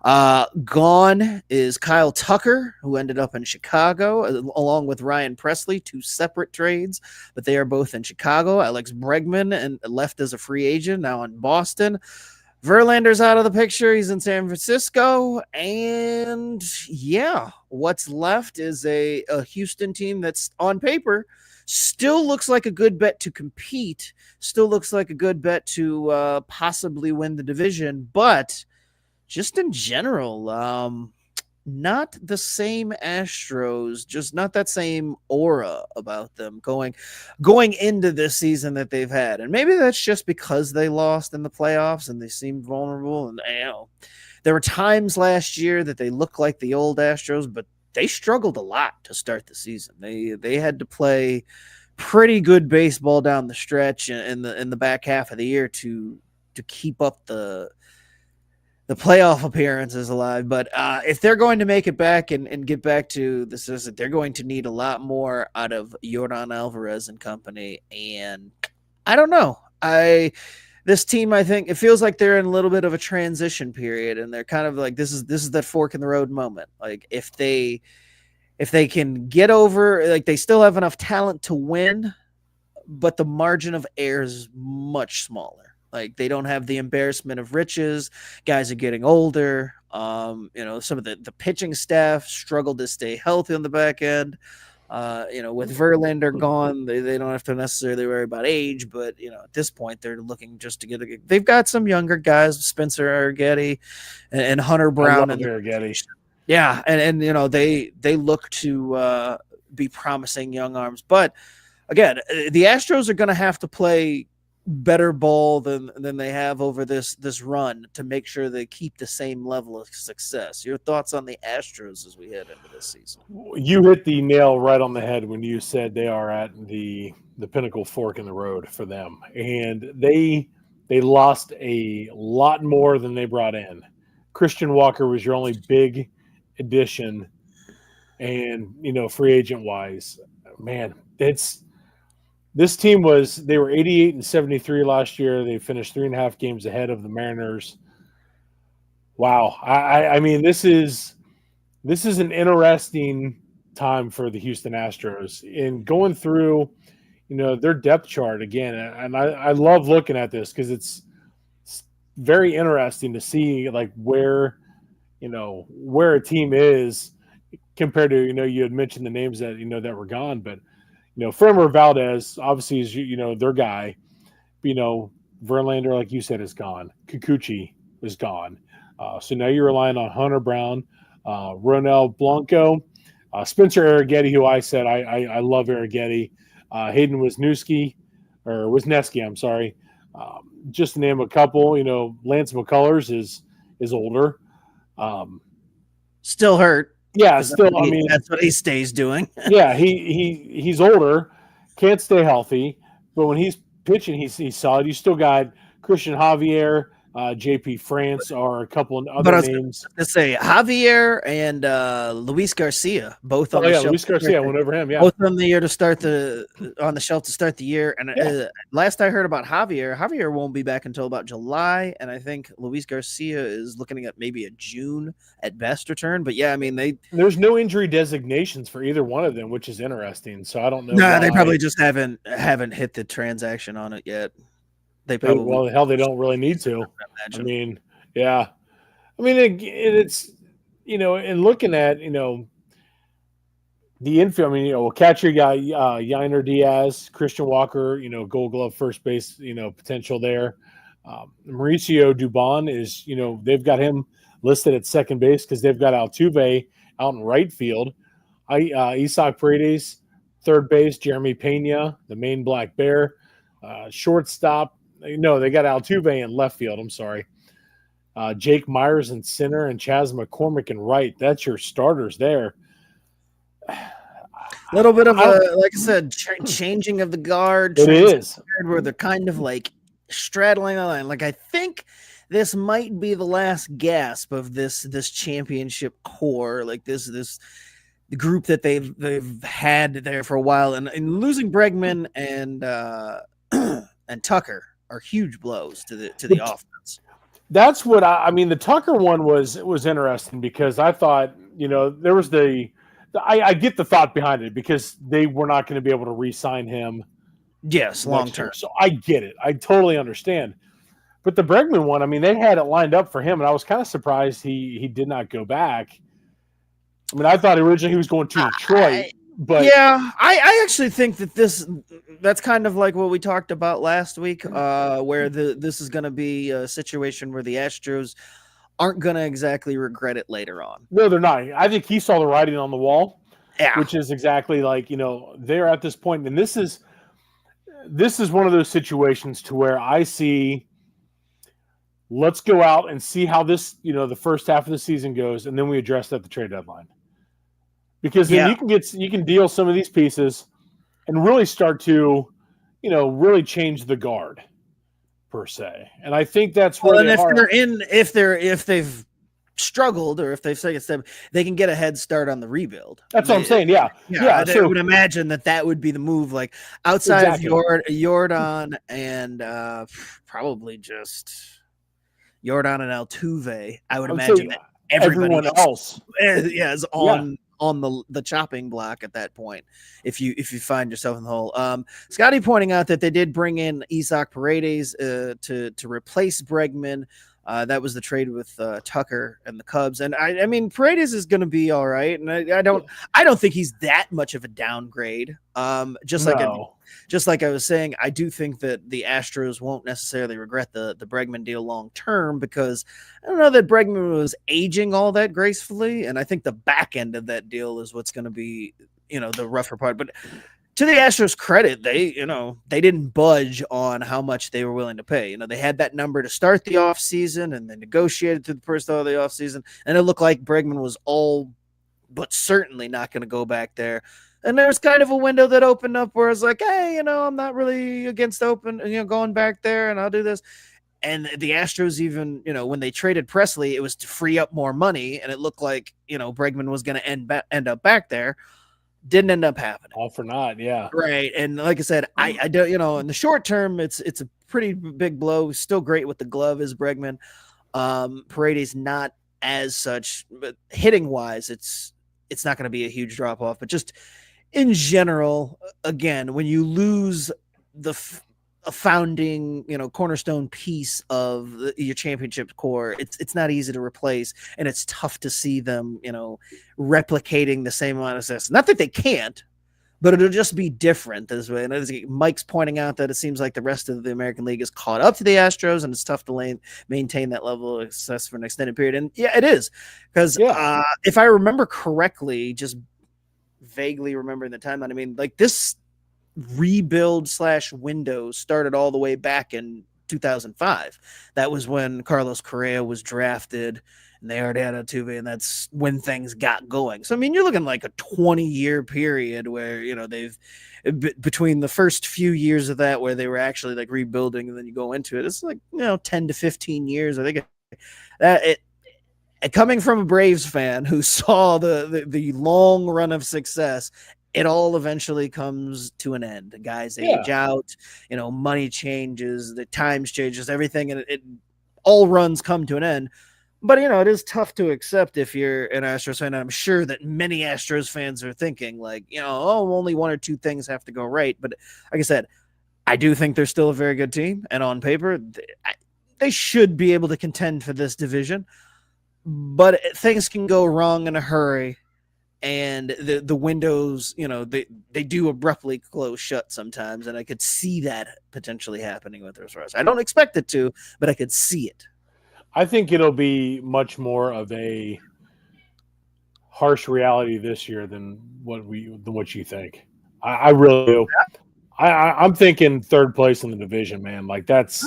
Gone is Kyle Tucker, who ended up in Chicago, along with Ryan Presley, 2 separate trades, but they are both in Chicago. Alex Bregman and left as a free agent, now in Boston. Verlander's out of the picture. He's in San Francisco. And yeah, what's left is a Houston team that's on paper still looks like a good bet to compete, still looks like a good bet to possibly win the division, but just in general, not the same Astros, just not that same aura about them going into this season that they've had. And maybe that's just because they lost in the playoffs and they seemed vulnerable. And there were times last year that they looked like the old Astros, but they struggled a lot to start the season. They had to play pretty good baseball down the stretch in the back half of the year to keep up the playoff appearances alive. But if they're going to make it back and get back to the season, they're going to need a lot more out of Yordan Alvarez and company. And I don't know. This team, I think it feels like they're in a little bit of a transition period, and they're kind of like, this is that fork in the road moment. Like if they can get over, like they still have enough talent to win, but the margin of error is much smaller. Like they don't have the embarrassment of riches. Guys are getting older. Some of the pitching staff struggled to stay healthy on the back end. With Verlander gone, they don't have to necessarily worry about age, but at this point they're looking just to they've got some younger guys, Spencer Arrighetti and Hunter Brown and Arrighetti. Yeah, and they look to be promising young arms. But again, the Astros are going to have to play better ball than they have over this run to make sure they keep the same level of success. Your thoughts on the Astros as we head into this season? You hit the nail right on the head when you said they are at the pinnacle fork in the road for them, and they lost a lot more than they brought in. Christian Walker was your only big addition, and free agent wise, man, this team they were 88-73 last year. They finished 3.5 games ahead of the Mariners. Wow. I mean, this is an interesting time for the Houston Astros in going through, their depth chart again. And I love looking at this because it's very interesting to see like where a team is compared to, you had mentioned the names that, that were gone, but Framber Valdez obviously is their guy. Verlander, like you said, is gone. Kikuchi is gone. So now you're relying on Hunter Brown, Ronel Blanco, Spencer Arrighetti, who I said I love Arrighetti, Hayden Wisniewski, I'm sorry. Just to name a couple, Lance McCullers is older. Still hurt. Yeah, that's what he stays doing. Yeah, he's older, can't stay healthy, but when he's pitching, he's solid. You still got Christian Javier, JP France are a couple of other names. To say Javier and Luis Garcia, both on the shelf. Luis Garcia went over him. Yeah, both on the year to start on the shelf to start the year. And last I heard about Javier won't be back until about July, and I think Luis Garcia is looking at maybe a June at best return. But yeah, I mean there's no injury designations for either one of them, which is interesting. So I don't know. No, they probably just haven't hit the transaction on it yet. They probably they don't really need to. I mean, yeah. I mean, it's and looking at the infield. I mean, catcher guy Yainer Diaz, Christian Walker, Gold Glove first base, potential there. Mauricio Dubon is they've got him listed at second base because they've got Altuve out in right field. Isaac Paredes, third base. Jeremy Pena, the Maine Black Bear, shortstop. No, they got Altuve in left field. I'm sorry. Jake Myers in center and Chas McCormick in right. That's your starters there. A little bit of like I said, changing of the guard. It is where they're kind of like straddling the line. Like I think this might be the last gasp of this championship core. Like this the group that they've had there for a while, and losing Bregman and and Tucker are huge blows to the offense. That's what I mean. The Tucker one was interesting because I thought, there was I get the thought behind it because they were not going to be able to re-sign him. Yes, long term. So I get it. I totally understand. But the Bregman one, I mean, they had it lined up for him, and I was kind of surprised he did not go back. I mean, I thought originally he was going to Detroit, but yeah, I actually think that that's kind of like what we talked about last week, where this is going to be a situation where the Astros aren't going to exactly regret it later on. No, they're not. I think he saw the writing on the wall, yeah. Which is exactly like, they're at this point, and this is one of those situations to where I see, let's go out and see how this, the first half of the season goes, and then we address that at the trade deadline. Because then you can deal some of these pieces and really start to, really change the guard per se. And I think that's where if they've struggled or if they've taken a step, they can get a head start on the rebuild. That's what I'm saying. Yeah. I would imagine that would be the move. Like outside of Jordan and probably just Jordan and Altuve, I would imagine that everyone else is on the chopping block at that point if you find yourself in the hole. Scotty pointing out that they did bring in Isaac Paredes to replace Bregman. That was the trade with Tucker and the Cubs, and I mean Paredes is going to be all right, and I don't think he's that much of a downgrade. Just like I was saying, I do think that the Astros won't necessarily regret the Bregman deal long term because I don't know that Bregman was aging all that gracefully, and I think the back end of that deal is what's going to be the rougher part. But to the Astros' credit, they didn't budge on how much they were willing to pay. They had that number to start the offseason and then negotiated through the first of the offseason, and it looked like Bregman was all but certainly not going to go back there. And there was kind of a window that opened up where I was like, hey, I'm not really against going back there, and I'll do this. And the Astros even, when they traded Presley, it was to free up more money, and it looked like, Bregman was going to end up back there. Didn't end up happening. All for naught, yeah. Right. And like I said, I don't, in the short term, it's a pretty big blow. Still great with the glove as Bregman. Paredes not as such, but hitting wise, it's not going to be a huge drop off. But just in general, again, when you lose a founding, cornerstone piece of your championship core, it's not easy to replace, and it's tough to see them, replicating the same amount of success. Not that they can't, but it'll just be different this way. And as Mike's pointing out that it seems like the rest of the American League is caught up to the Astros, and it's tough to maintain that level of success for an extended period. And yeah, it is because if I remember correctly, just vaguely remembering the timeline, I mean, like this rebuild / window started all the way back in 2005. That was when Carlos Correa was drafted, and they already had Altuve, and that's when things got going. So I mean, you're looking like a 20-year period where they've between the first few years of that where they were actually like rebuilding, and then you go into it. It's like 10 to 15 years. I think that it. Coming from a Braves fan who saw the long run of success, it all eventually comes to an end. The guys age out, money changes, the times changes, everything, and it all runs come to an end. But it is tough to accept if you're an Astros fan. I'm sure that many Astros fans are thinking like, only one or two things have to go right. But like I said, I do think they're still a very good team, and on paper, they should be able to contend for this division. But things can go wrong in a hurry. And the windows, they do abruptly close shut sometimes, and I could see that potentially happening with the Astros. I don't expect it to, but I could see it. I think it'll be much more of a harsh reality this year than what you think. I really do. I'm thinking third place in the division, man. Like that's.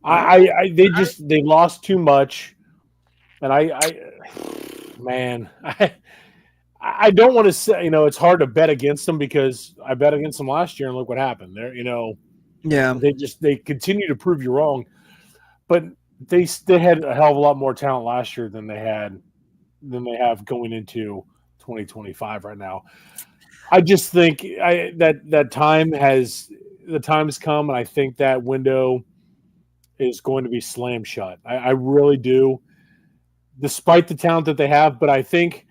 They lost too much, and I don't want to say, it's hard to bet against them because I bet against them last year and look what happened. They continue to prove you wrong, but they had a hell of a lot more talent last year than they have going into 2025 right now. I just think the time has come, and I think that window is going to be slam shut. I really do, despite the talent that they have. But I think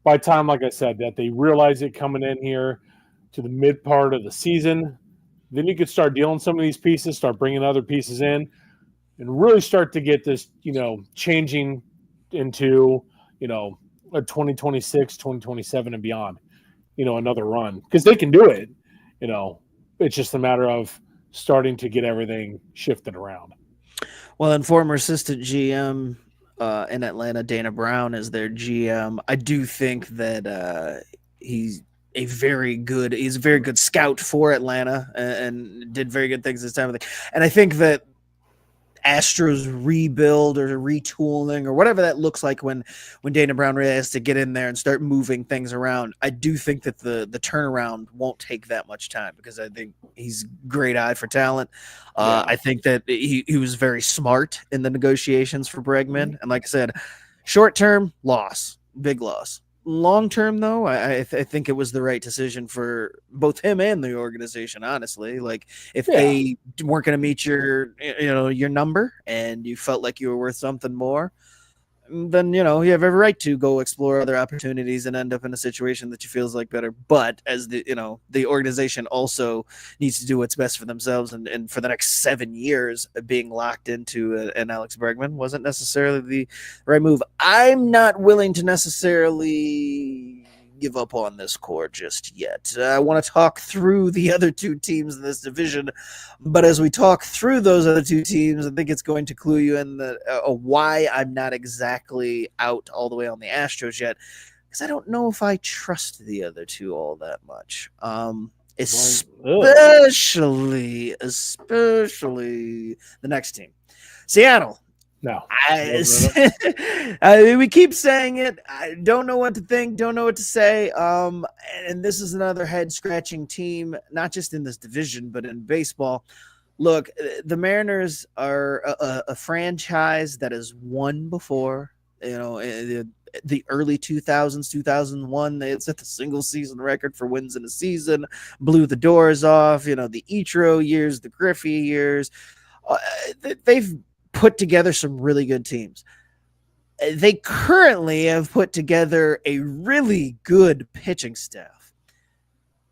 by the time, like I said, that they realize it coming in here to the mid part of the season, then you could start dealing some of these pieces, start bringing other pieces in, and really start to get this, changing into, a 2026, 2027 and beyond, another run, because they can do it. It's just a matter of starting to get everything shifted around. Well, and former assistant GM in Atlanta, Dana Brown, is their GM. I do think that he's a very good scout for Atlanta and did very good things this time. And I think that Astros rebuild or retooling or whatever that looks like when Dana Brown really has to get in there and start moving things around, I do think that the turnaround won't take that much time, because I think he's great eye for talent. I think that he was very smart in the negotiations for Bregman. And like I said, short term loss, big loss. Long term, though, I think it was the right decision for both him and the organization. Honestly, like if they weren't going to meet your number and you felt like you were worth something more, then you have every right to go explore other opportunities and end up in a situation that you feels like better. But as the organization also needs to do what's best for themselves, and for the next 7 years, being locked into an Alex Bregman wasn't necessarily the right move. I'm not willing to necessarily give up on this core just yet. I want to talk through the other two teams in this division, but as we talk through those other two teams, I think it's going to clue you in the why I'm not exactly out all the way on the Astros yet, because I don't know if I trust the other two all that much. Especially the next team, Seattle. No. We keep saying it. I don't know what to think, don't know what to say. And this is another head-scratching team, not just in this division, but in baseball. Look, the Mariners are a franchise that has won before. The early 2000s, 2001, they set the single-season record for wins in a season, blew the doors off. The Ichiro years, the Griffey years. They've put together some really good teams. They currently have put together a really good pitching staff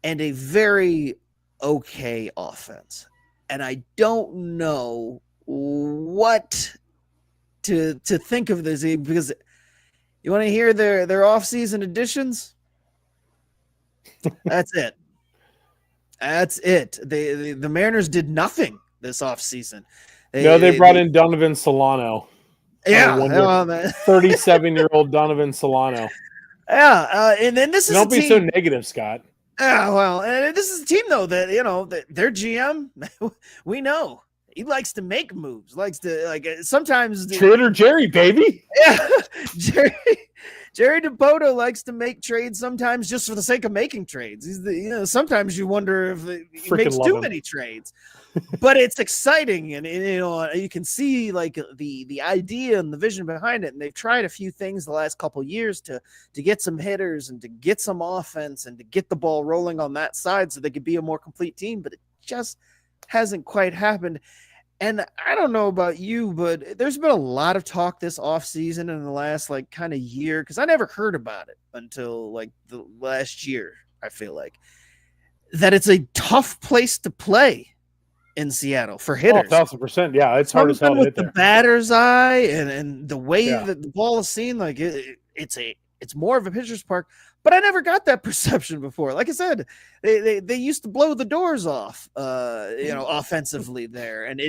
and a very okay offense. And I don't know what to think of this, because you want to hear their off-season additions? That's it. That's it. The Mariners did nothing this offseason. They brought in Donovan Solano. Yeah, 37-year-old Donovan Solano. Yeah, and then this is don't be so negative, Scott. Yeah, well, and this is a team though that that their GM, we know he likes to make moves, likes to sometimes Trader Jerry, baby. Yeah, Jerry DiPoto likes to make trades sometimes just for the sake of making trades. He's sometimes you wonder if he makes too many trades. But it's exciting, and you can see the idea and the vision behind it. And they've tried a few things the last couple of years to get some hitters and to get some offense and to get the ball rolling on that side so they could be a more complete team. But it just hasn't quite happened. And I don't know about you, but there's been a lot of talk this offseason in the last kind of year, because I never heard about it until the last year. I feel like that it's a tough place to play in Seattle for hitters. 1,000%. Yeah, it's hard as hell to hit there. The batter's eye and the way that the ball is seen, it's more of a pitcher's park. But I never got that perception before. Like I said, they used to blow the doors off, offensively there, and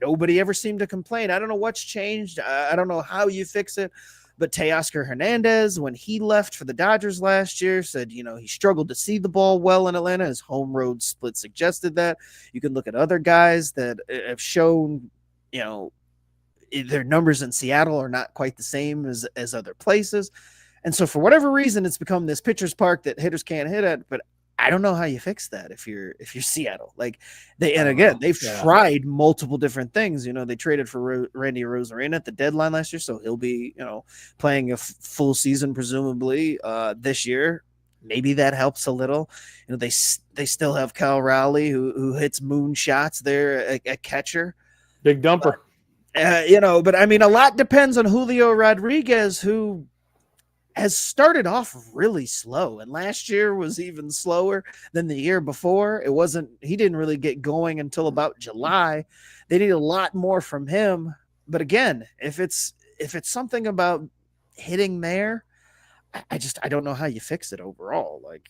nobody ever seemed to complain. I don't know what's changed. I don't know how you fix it. But Teoscar Hernandez, when he left for the Dodgers last year, said, he struggled to see the ball well in Atlanta. His home road split suggested that. You can look at other guys that have shown, their numbers in Seattle are not quite the same as other places. And so for whatever reason, it's become this pitcher's park that hitters can't hit at. But I don't know how you fix that if you're Seattle. Like they've tried multiple different things. They traded for Randy Arozarena at the deadline last year, so he'll be playing a full season presumably this year. Maybe that helps a little. They still have Kyle Rowley who hits moonshots there at catcher. Big dumper. But I mean, a lot depends on Julio Rodriguez, who has started off really slow, and last year was even slower than the year before. He didn't really get going until about July. They need a lot more from him. But again, if it's something about hitting there, I don't know how you fix it overall. Like,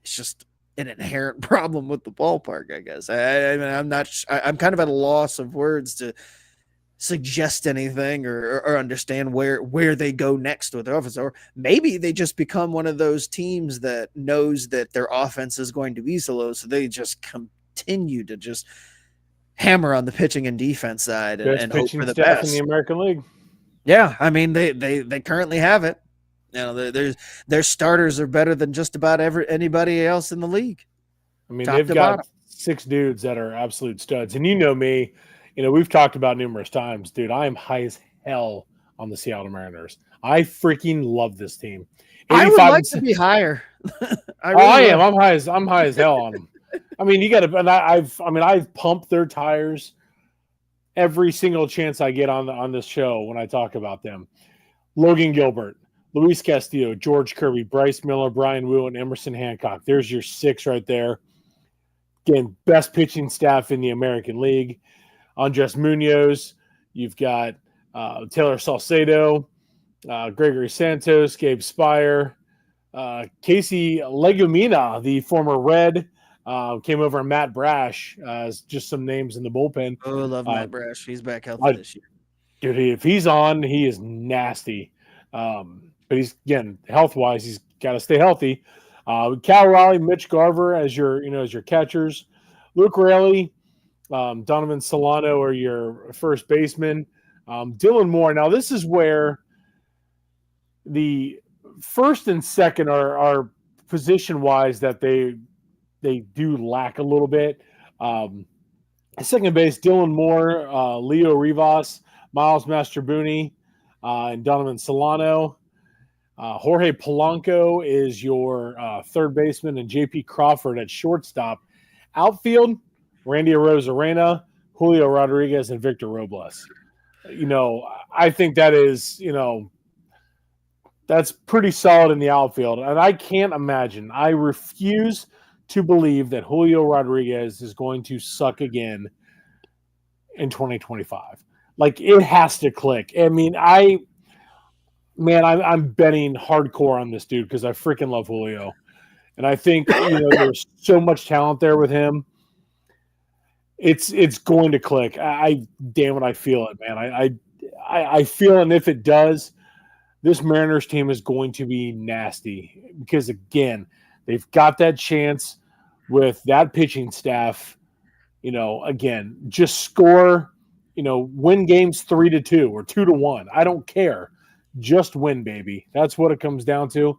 it's just an inherent problem with the ballpark, I guess. I'm kind of at a loss of words to suggest anything or understand where they go next with their offense. Or maybe they just become one of those teams that knows that their offense is going to be slow, so they just continue to just hammer on the pitching and defense side and hope for the best. In the American League. Yeah, I mean they currently have it. Their starters are better than just about anybody else in the league. I mean, they've got bottom. 6 dudes that are absolute studs. And me, we've talked about numerous times, dude. I am high as hell on the Seattle Mariners. I freaking love this team. I would like to be higher. I am. I'm high as hell on them. I mean, you got to. And I've pumped their tires every single chance I get on this show when I talk about them. Logan Gilbert, Luis Castillo, George Kirby, Bryce Miller, Brian Wu, and Emerson Hancock. There's your 6 right there. Again, best pitching staff in the American League. Andres Munoz, you've got Taylor Salcedo, Gregory Santos, Gabe Spire, Casey Legumina, the former Red, came over, and Matt Brash, just some names in the bullpen. Oh, I love Matt Brash. He's back healthy this year. Dude, if he's on, he is nasty. But he's, again, health-wise, he's got to stay healthy. Cal Raleigh, Mitch Garver as your catchers. Luke Raley, Donovan Solano are your first baseman. Dylan Moore. Now, this is where the first and second are position-wise that they do lack a little bit. Second base, Dylan Moore, Leo Rivas, Miles Mastrobuoni, and Donovan Solano. Jorge Polanco is your third baseman, and J.P. Crawford at shortstop. Outfield, Randy Arozarena, Julio Rodriguez, and Victor Robles. I think that is, that's pretty solid in the outfield. And I can't imagine, I refuse to believe that Julio Rodriguez is going to suck again in 2025. Like, it has to click. I mean, I'm betting hardcore on this dude because I freaking love Julio. And I think, there's so much talent there with him. It's going to click. Damn it, I feel it, man. I feel, and if it does, this Mariners team is going to be nasty because, again, they've got that chance with that pitching staff. Again, just score, win games 3-2 or 2-1. I don't care. Just win, baby. That's what it comes down to.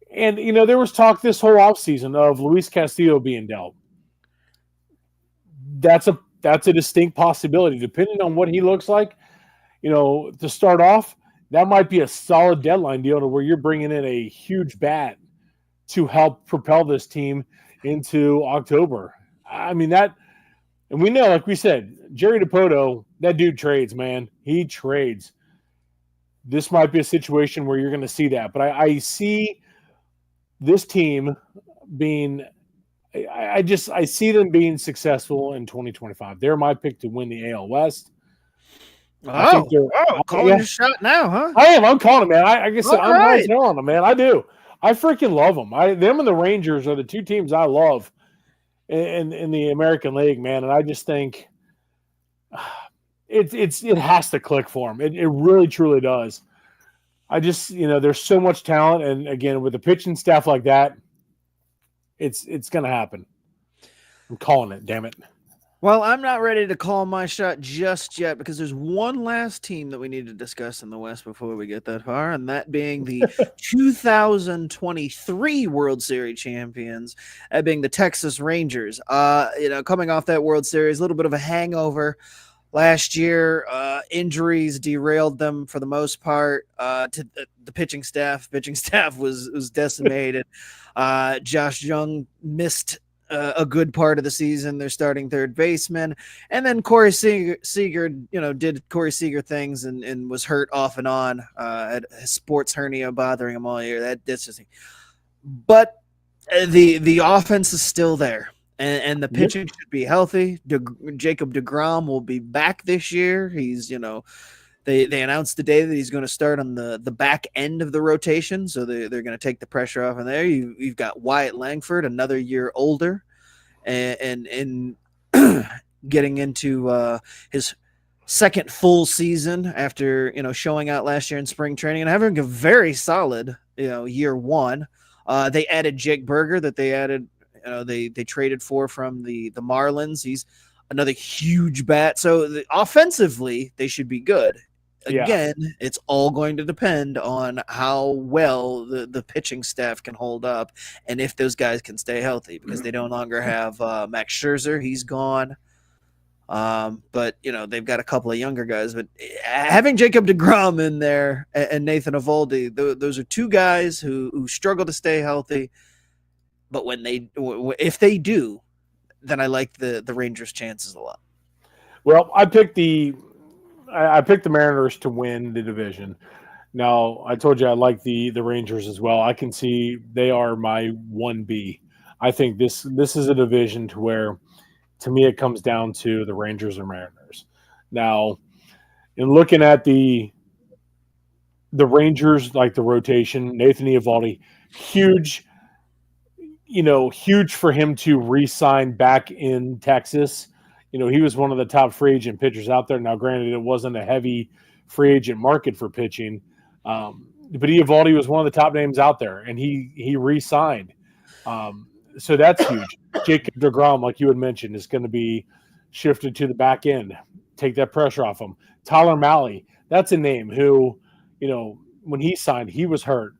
And, there was talk this whole offseason of Luis Castillo being dealt. That's a distinct possibility. Depending on what he looks like, to start off, that might be a solid deadline deal to where you're bringing in a huge bat to help propel this team into October. I mean, and we know, like we said, Jerry Dipoto, that dude trades, man. He trades. This might be a situation where you're going to see that. But I see this team being – I see them being successful in 2025. They're my pick to win the AL West. Calling your shot now, huh? I am. I'm calling them, man. I guess I'm right on them, man. I do. I freaking love them. Them and the Rangers are the 2 teams I love in the American League, man. And I just think it has to click for them. It really, truly does. I just, there's so much talent. And again, with a pitching staff like that, it's going to happen. I'm calling it, damn it. Well, I'm not ready to call my shot just yet because there's one last team that we need to discuss in the West before we get that far, and that being the 2023 World Series champions, that being the Texas Rangers. Coming off that World Series, a little bit of a hangover last year. Injuries derailed them for the most part. To the pitching staff was decimated. Josh Young missed a good part of the season. They're starting third baseman, and then Corey Seager, did Corey Seager things and was hurt off and on. Had a sports hernia bothering him all year. That's just, but the offense is still there. And the pitching should be healthy. Jacob deGrom will be back this year. He's, they announced today that he's going to start on the back end of the rotation, so they're going to take the pressure off in there. You've got Wyatt Langford, another year older, and getting into his second full season after showing out last year in spring training and having a very solid year one. They added Jake Burger that they added. They traded from the Marlins. He's another huge bat. So offensively, they should be good. Again, it's all going to depend on how well the pitching staff can hold up and if those guys can stay healthy, because they no longer have Max Scherzer. He's gone. But they've got a couple of younger guys. But having Jacob deGrom in there and Nathan Eovaldi, those are two guys who struggle to stay healthy. But if they do, then I like the Rangers' chances a lot. Well, I picked the Mariners to win the division. Now, I told you I like the Rangers as well. I can see they are my 1B. I think this is a division to where, to me, it comes down to the Rangers or Mariners. Now, in looking at the Rangers, like the rotation, Nathan Eovaldi, huge for him to re-sign back in Texas. He was one of the top free agent pitchers out there. Now, granted, it wasn't a heavy free agent market for pitching, but Eovaldi was one of the top names out there, and he re-signed. So that's huge. Jacob deGrom, like you had mentioned, is going to be shifted to the back end, take that pressure off him. Tyler Mahle, that's a name who, when he signed, he was hurt.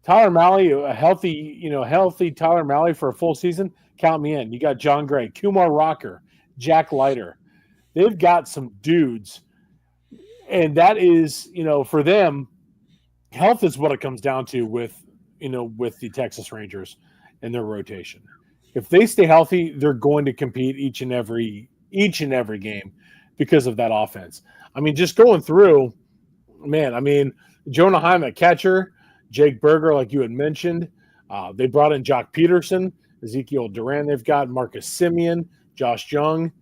Tyler Mahle, a healthy Tyler Mahle for a full season, count me in. You got John Gray, Kumar Rocker, Jack Leiter. They've got some dudes, and that is, for them, health is what it comes down to with the Texas Rangers and their rotation. If they stay healthy, they're going to compete each and every game because of that offense. I mean, just going through, man. I mean, Jonah Heim at catcher. Jake Burger, like you had mentioned. They brought in Jock Peterson, Ezekiel Duran. They've got Marcus Semien, Josh Young,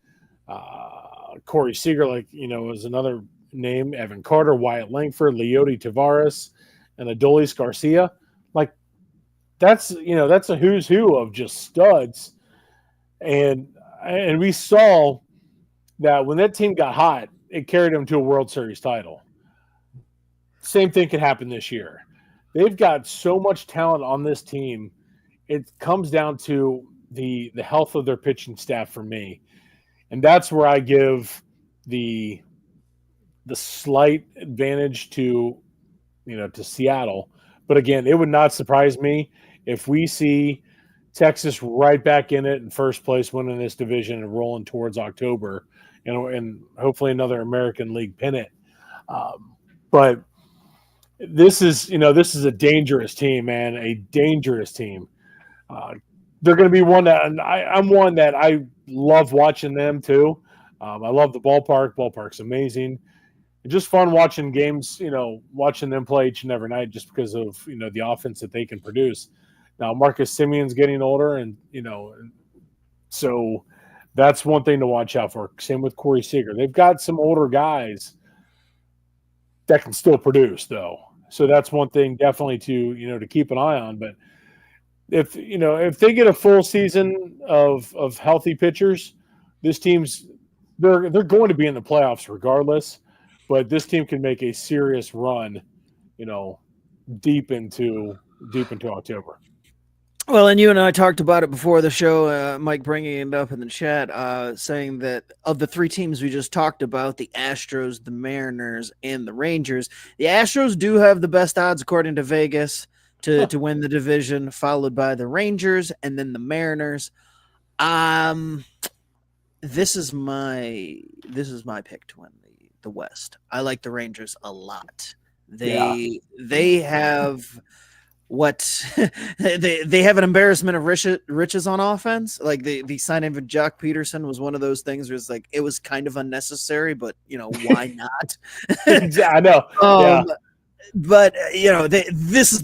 Corey Seager, is another name. Evan Carter, Wyatt Langford, Leody Tavares, and Adolis Garcia. That's a who's who of just studs. And we saw that when that team got hot, it carried them to a World Series title. Same thing could happen this year. They've got so much talent on this team. It comes down to the health of their pitching staff for me. And that's where I give the slight advantage to Seattle. But again, it would not surprise me if we see Texas right back in it in first place, winning this division and rolling towards October, and hopefully another American League pennant. But this is a dangerous team, man, a dangerous team. They're going to be one that, and I'm one that I love watching them too. I love the ballpark. Ballpark's amazing. It's just fun watching games, watching them play each and every night just because of, the offense that they can produce. Now, Marcus Semien's getting older, and, so that's one thing to watch out for. Same with Corey Seager. They've got some older guys that can still produce, though. So that's one thing definitely to keep an eye on. But if they get a full season of healthy pitchers, this team's they're going to be in the playoffs regardless. But this team can make a serious run, deep into October. Well, and you and I talked about it before the show, Mike bringing it up in the chat, saying that of the three teams we just talked about, the Astros, the Mariners, and the Rangers, the Astros do have the best odds according to Vegas to win the division, followed by the Rangers and then the Mariners. This is my pick to win the West. I like the Rangers a lot. They have what they have an embarrassment of riches on offense. Like the signing of Jock Peterson was one of those things where it's like it was kind of unnecessary, but why not? I know. But this is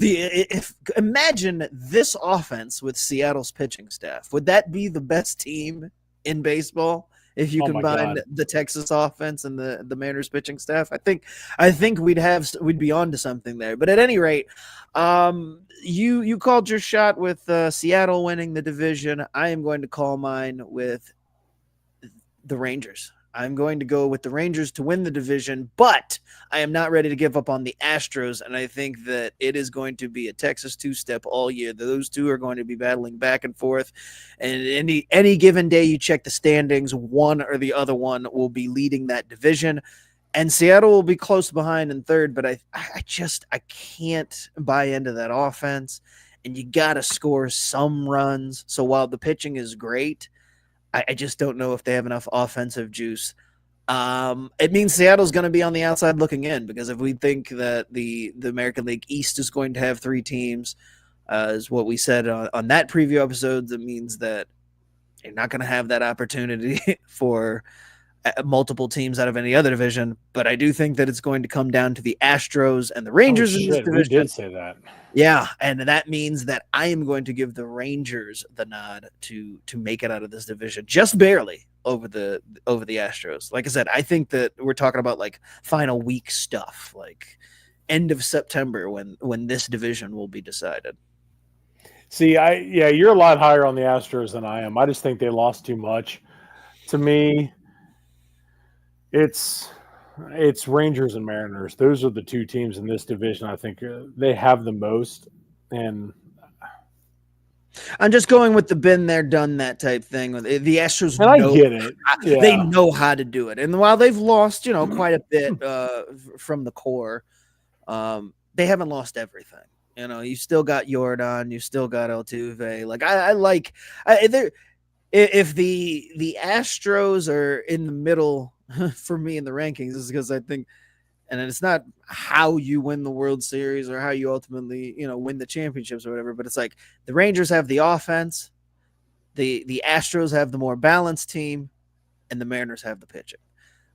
imagine this offense with Seattle's pitching staff. Would that be the best team in baseball if you combine the Texas offense and the Mariners pitching staff? I think we'd be on to something there. But at any rate, you called your shot with Seattle winning the division. I am going to call mine with the Rangers. I'm going to go with the Rangers to win the division, but I am not ready to give up on the Astros, and I think that it is going to be a Texas two-step all year. Those two are going to be battling back and forth, and any given day you check the standings, one or the other one will be leading that division, and Seattle will be close behind in third, but I can't buy into that offense, and you got to score some runs. So while the pitching is great, I just don't know if they have enough offensive juice. It means Seattle's going to be on the outside looking in, because if we think that the American League East is going to have three teams, is what we said on that preview episode, that means that you're not going to have that opportunity for multiple teams out of any other division. But I do think that it's going to come down to the Astros and the Rangers in this division. We did say that. Yeah, and that means that I am going to give the Rangers the nod to make it out of this division, just barely over the Astros. Like I said, I think that we're talking about like final week stuff, like end of September when this division will be decided. See, you're a lot higher on the Astros than I am. I just think they lost too much. To me, it's Rangers and Mariners. Those are the two teams in this division. I think they have the most. And I'm just going with the been there, done that type thing. The Astros, and I get it. Yeah. They know how to do it. And while they've lost, quite a bit from the core, they haven't lost everything. You still got Jordan, you still got Altuve. Like if the Astros are in the middle for me in the rankings, is because I think, and it's not how you win the World Series or how you ultimately, win the championships or whatever, but it's like the Rangers have the offense, the Astros have the more balanced team, and the Mariners have the pitching.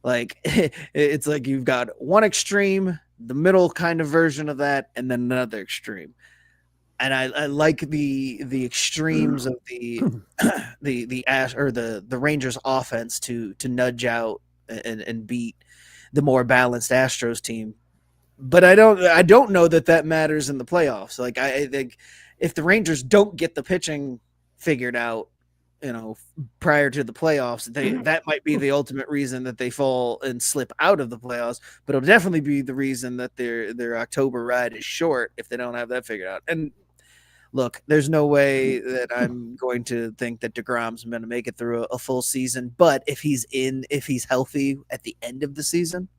Like it's like you've got one extreme, the middle kind of version of that, and then another extreme. And I like the extremes of the Rangers offense to nudge out and beat the more balanced Astros team. But I don't know that matters in the playoffs. Like I think if the Rangers don't get the pitching figured out, prior to the playoffs, that might be the ultimate reason that they fall and slip out of the playoffs. But it'll definitely be the reason that their October ride is short if they don't have that figured out. And look, there's no way that I'm going to think that DeGrom's going to make it through a full season. But if he's healthy at the end of the season,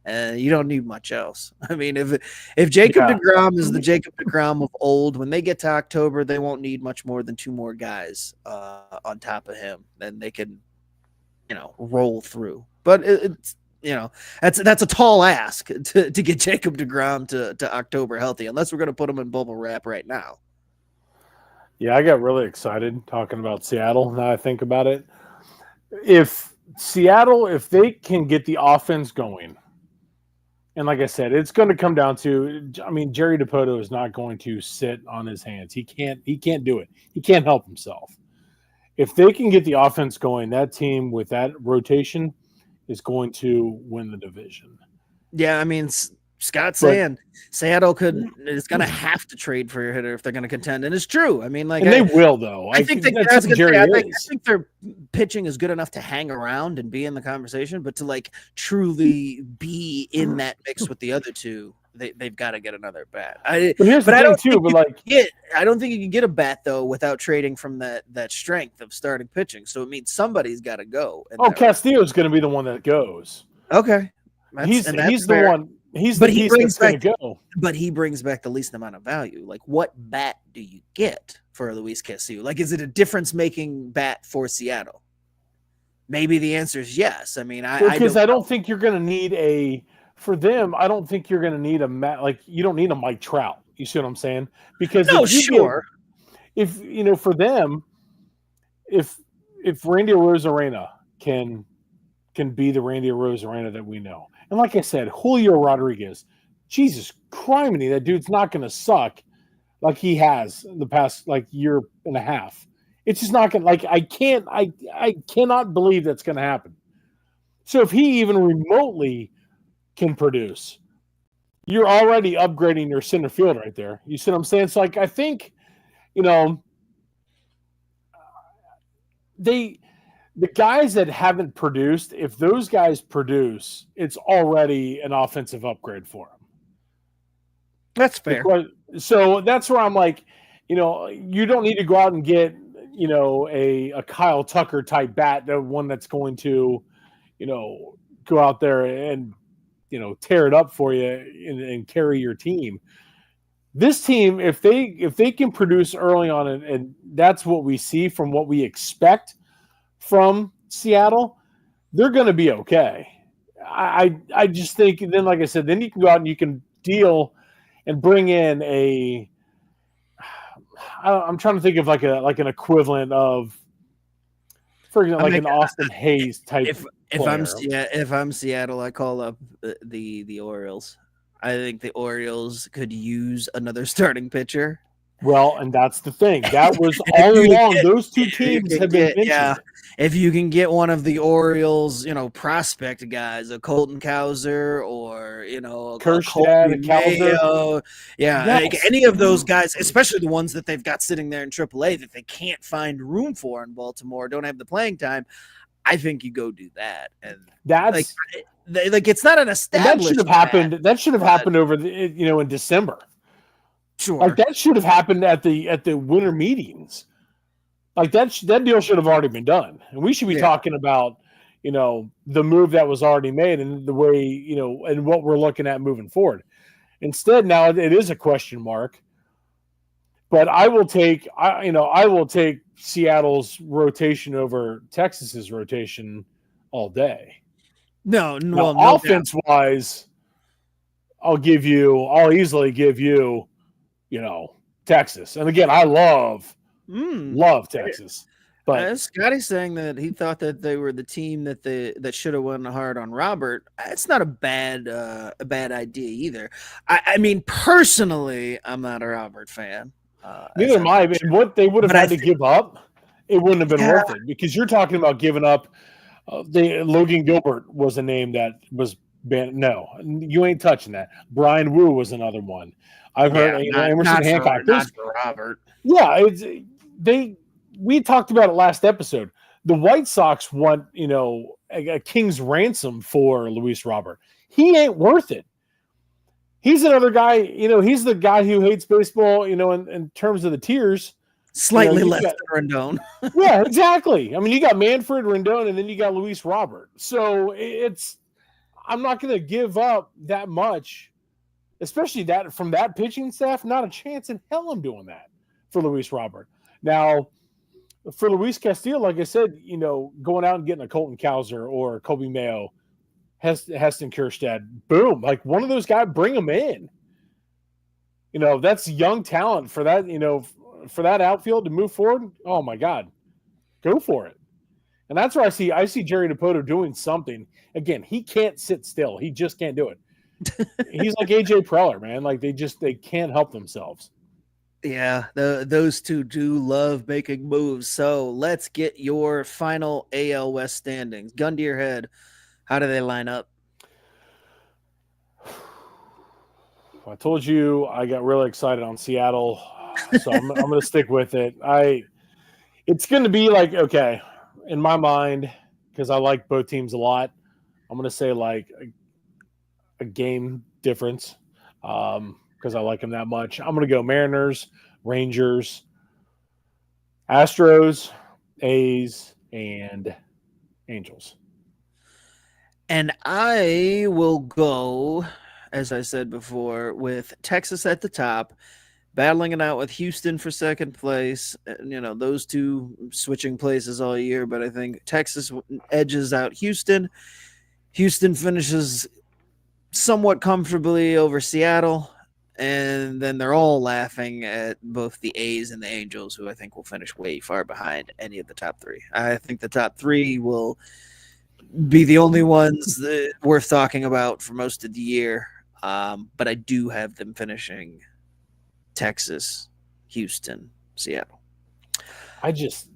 you don't need much else. I mean, if Jacob DeGrom is the Jacob DeGrom of old, when they get to October, they won't need much more than two more guys on top of him. Then they can, roll through. But it's that's a tall ask to get Jacob DeGrom to October healthy, unless we're going to put him in bubble wrap right now. Yeah, I got really excited talking about Seattle. Now I think about it. If they can get the offense going, and like I said, it's going to come down to, Jerry Dipoto is not going to sit on his hands. He can't do it. He can't help himself. If they can get the offense going, that team with that rotation is going to win the division. Yeah, Scott's saying Seattle is going to have to trade for a hitter if they're going to contend, and it's true. They will though. I think their pitching is good enough to hang around and be in the conversation, but to truly be in that mix with the other two, they've got to get another bat. But here's the thing too. But like, I don't think you can get a bat though without trading from that strength of starting pitching. So it means somebody's got to go. Castillo's going to be the one that goes. Okay, he's the one. He's the piece that's going to go. But he brings back the least amount of value. Like, what bat do you get for Luis Castillo? Like, is it a difference-making bat for Seattle? Maybe the answer is yes. I mean, I don't think you're going to need for them. I don't think you're going to need you don't need a Mike Trout. You see what I'm saying? Because for them, if Randy Arozarena can be the Randy Arozarena that we know. And like I said, Julio Rodriguez, Jesus criminy, that dude's not going to suck like he has the past year and a half. It's just not going to I cannot believe that's going to happen. So if he even remotely can produce, you're already upgrading your center field right there. You see what I'm saying? So I think, the guys that haven't produced, if those guys produce, it's already an offensive upgrade for them. That's fair. So that's where I'm like, you don't need to go out and get, a Kyle Tucker type bat, the one that's going to, go out there and, tear it up for you and carry your team. This team, if they can produce early on, and that's what we see from what we expect from Seattle, they're going to be okay. I just think, and then like I said, then you can go out and you can deal and bring in I'm trying to think of like an equivalent of, for example, an Austin Hayes type. If I'm Seattle, I call up the Orioles. I think the Orioles could use another starting pitcher. Well, and that's the thing. That was all along. Those two teams have been mentioned. Yeah. If you can get one of the Orioles, prospect guys, a Colton Cowser or, Kjerstad, Cowser. Yeah, yes. Any of those guys, especially the ones that they've got sitting there in AAA that they can't find room for in Baltimore, don't have the playing time, I think you go do that. And that's it's not an established. That should have happened over in December. Sure. That should have happened at the winter meetings. That deal should have already been done. And we should be talking about, the move that was already made and the way, and what we're looking at moving forward. Instead, now it is a question mark. But I will take Seattle's rotation over Texas's rotation all day. No offense-wise, I'll easily give you, Texas. And again, I love Texas. But Scotty's saying that he thought that they were the team that should have won hard on Robert. It's not a bad idea either. I mean, personally, I'm not a Robert fan. Neither am I. And what they would have had to give up, it wouldn't have been worth it, because you're talking about giving up. Logan Gilbert was a name that was banned. No, you ain't touching that. Brian Wu was another one. I've heard Emerson Hancock. Not for Robert. Yeah, we talked about it last episode. The White Sox want, a king's ransom for Luis Robert. He ain't worth it. He's another guy, he's the guy who hates baseball, in terms of the tiers. Slightly less than Rendon. Yeah, exactly. I mean, you got Manfred, Rendon, and then you got Luis Robert. So I'm not going to give up that much, especially that from that pitching staff. Not a chance in hell I'm doing that for Luis Robert. Now, for Luis Castillo, like I said, going out and getting a Colton Cowser or Kobe Mayo, Heston Kjerstad, boom, like one of those guys, bring them in. That's young talent for that, for that outfield to move forward. Oh my God, go for it. And that's where I see Jerry Dipoto doing something. Again, he can't sit still. He just can't do it. He's like AJ Preller, man. Like they can't help themselves. Yeah, those two do love making moves. So let's get your final AL West standings. Gun to your head. How do they line up? I told you I got really excited on Seattle, so I'm going to stick with it. It's going to be like, okay, in my mind, because I like both teams a lot, I'm going to say like a game difference. because I like them that much. I'm going to go Mariners, Rangers, Astros, A's, and Angels. And I will go, as I said before, with Texas at the top, battling it out with Houston for second place. Those two switching places all year, but I think Texas edges out Houston. Houston finishes somewhat comfortably over Seattle, and then they're all laughing at both the A's and the Angels, who I think will finish way far behind any of the top three. I think the top three will be the only ones that worth talking about for most of the year, but I do have them finishing Texas, Houston, Seattle. I just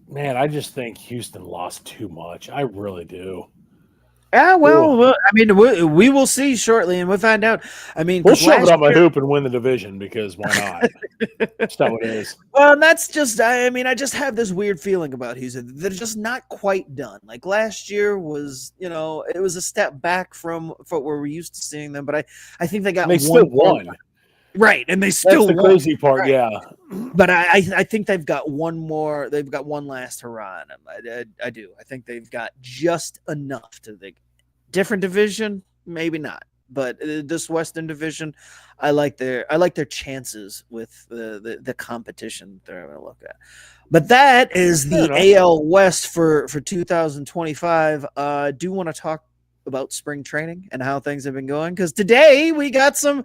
think Houston lost too much. I really do. Yeah, well, I mean, we will see shortly, and we'll find out. I mean, we'll shove it up my hoop and win the division because why not? That's not what it is. Well, and that's just, I just have this weird feeling about Houston. They're just not quite done. Like last year was, it was a step back from where we're used to seeing them, but I think they got they still won. Right, and they still That's the won. crazy part, right. Yeah. But I think they've got one more. They've got one last hurrah on them. I do. I think they've got just enough to the different division, maybe not. But this Western Division, I like their chances with the competition they're going to look at. But that is the AL West for 2025. Do want to talk about spring training and how things have been going, because today we got some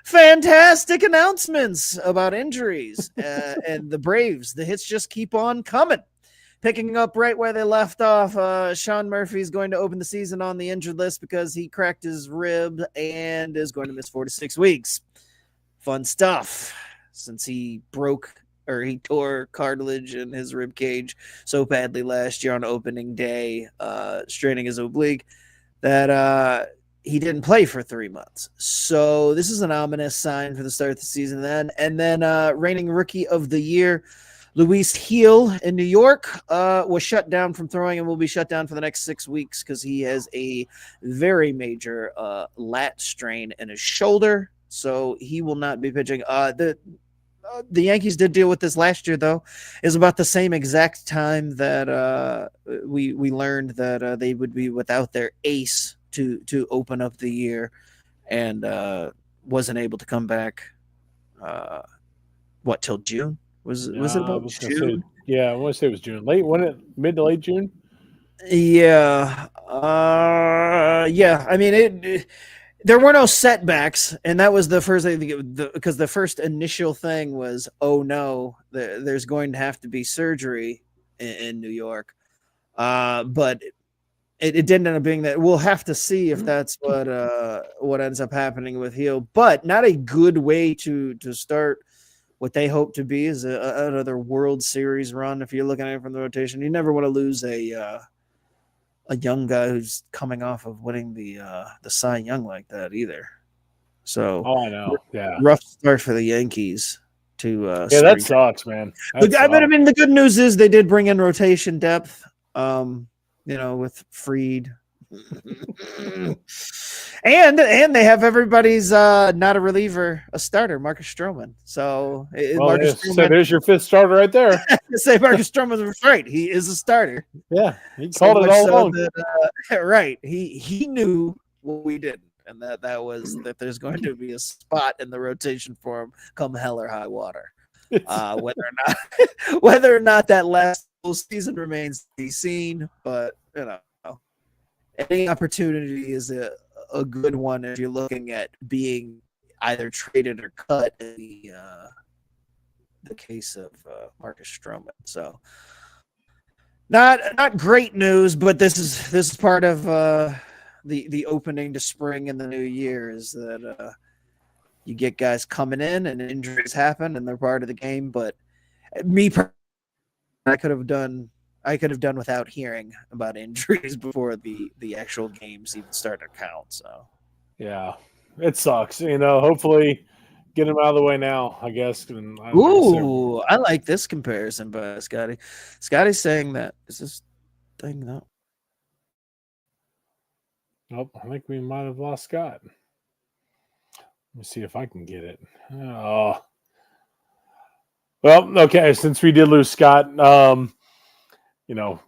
fantastic announcements about injuries and the Braves. The hits just keep on coming. Picking up right where they left off, Sean Murphy is going to open the season on the injured list because he cracked his rib and is going to miss 4 to 6 weeks. Fun stuff, since he tore cartilage in his rib cage so badly last year on opening day, straining his oblique, that he didn't play for 3 months. So this is an ominous sign for the start of the season then. And then reigning rookie of the year, Luis Gil in New York was shut down from throwing and will be shut down for the next 6 weeks because he has a very major lat strain in his shoulder. So he will not be pitching. The Yankees did deal with this last year, though. Is about the same exact time that we learned that they would be without their ace to open up the year, and wasn't able to come back. Till June? Was it about June? I want to say it was June. Mid to late June? Yeah. I mean, there were no setbacks, and that was the first thing, because the first initial thing was, oh no, there's going to have to be surgery in New York. But it didn't end up being that. We'll have to see if that's what ends up happening with Gil. But not a good way to start what they hope to be is another World Series run. If you're looking at it from the rotation, you never want to lose a young guy who's coming off of winning the Cy Young like that either. So, I know, rough start for the Yankees. That sucks, man. I mean, the good news is they did bring in rotation depth. With Fried. and they have everybody's not a reliever, a starter, Marcus Stroman. So there's your fifth starter right there. Say Marcus Stroman, right? He is a starter. Yeah, he called it all along. Right. He knew what we didn't, and that was that there's going to be a spot in the rotation for him come hell or high water. Whether or not that last season remains to be seen, but any opportunity is a good one if you're looking at being either traded or cut in the case of Marcus Stroman. So not great news, but this is part of the opening to spring and the new year, is that you get guys coming in and injuries happen and they're part of the game. But I could have done without hearing about injuries before the actual games even start to count. So, yeah, it sucks. Hopefully get them out of the way now, I guess. I like this comparison by Scotty. Scotty's saying that is this thing though. Nope, I think we might have lost Scott. me see if I can get it. Oh, well, okay. Since we did lose Scott,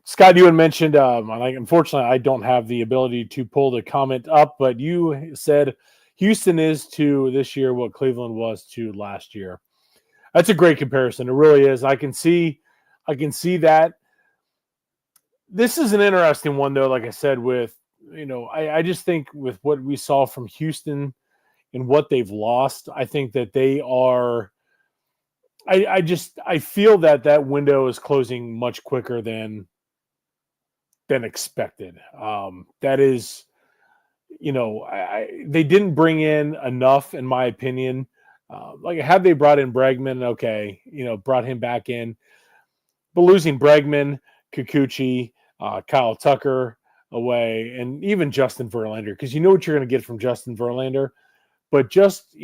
Scott, you had mentioned, unfortunately, I don't have the ability to pull the comment up, but you said Houston is to this year what Cleveland was to last year. That's a great comparison. It really is. I can see that. This is an interesting one, though. Like I said, with I just think with what we saw from Houston and what they've lost, I think that they are. I feel that window is closing much quicker than expected. That is, they didn't bring in enough, in my opinion. Like, had they brought in Bregman, okay, brought him back in, but losing Bregman, Kikuchi, Kyle Tucker away, and even Justin Verlander, because you know what you're going to get from Justin Verlander, but just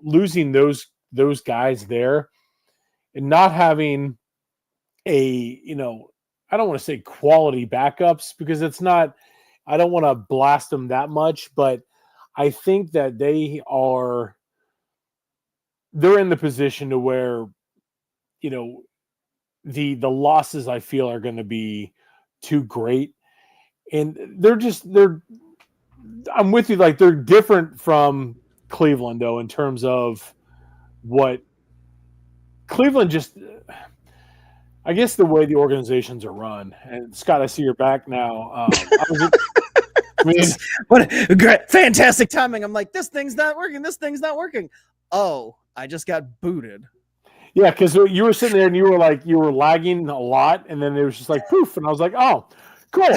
losing those guys there and not having a I don't want to say quality backups, because it's not. I don't want to blast them that much, but I think that they're in the position to where the losses, I feel, are going to be too great, and I'm with you. Like, they're different from Cleveland, though, in terms of what Cleveland just. I guess the way the organizations are run. And Scott, I see you're back now. What great, fantastic timing! I'm like, this thing's not working. This thing's not working. Oh, I just got booted. Yeah, because you were sitting there and you were lagging a lot, and then it was just like poof, and I was like, oh, cool.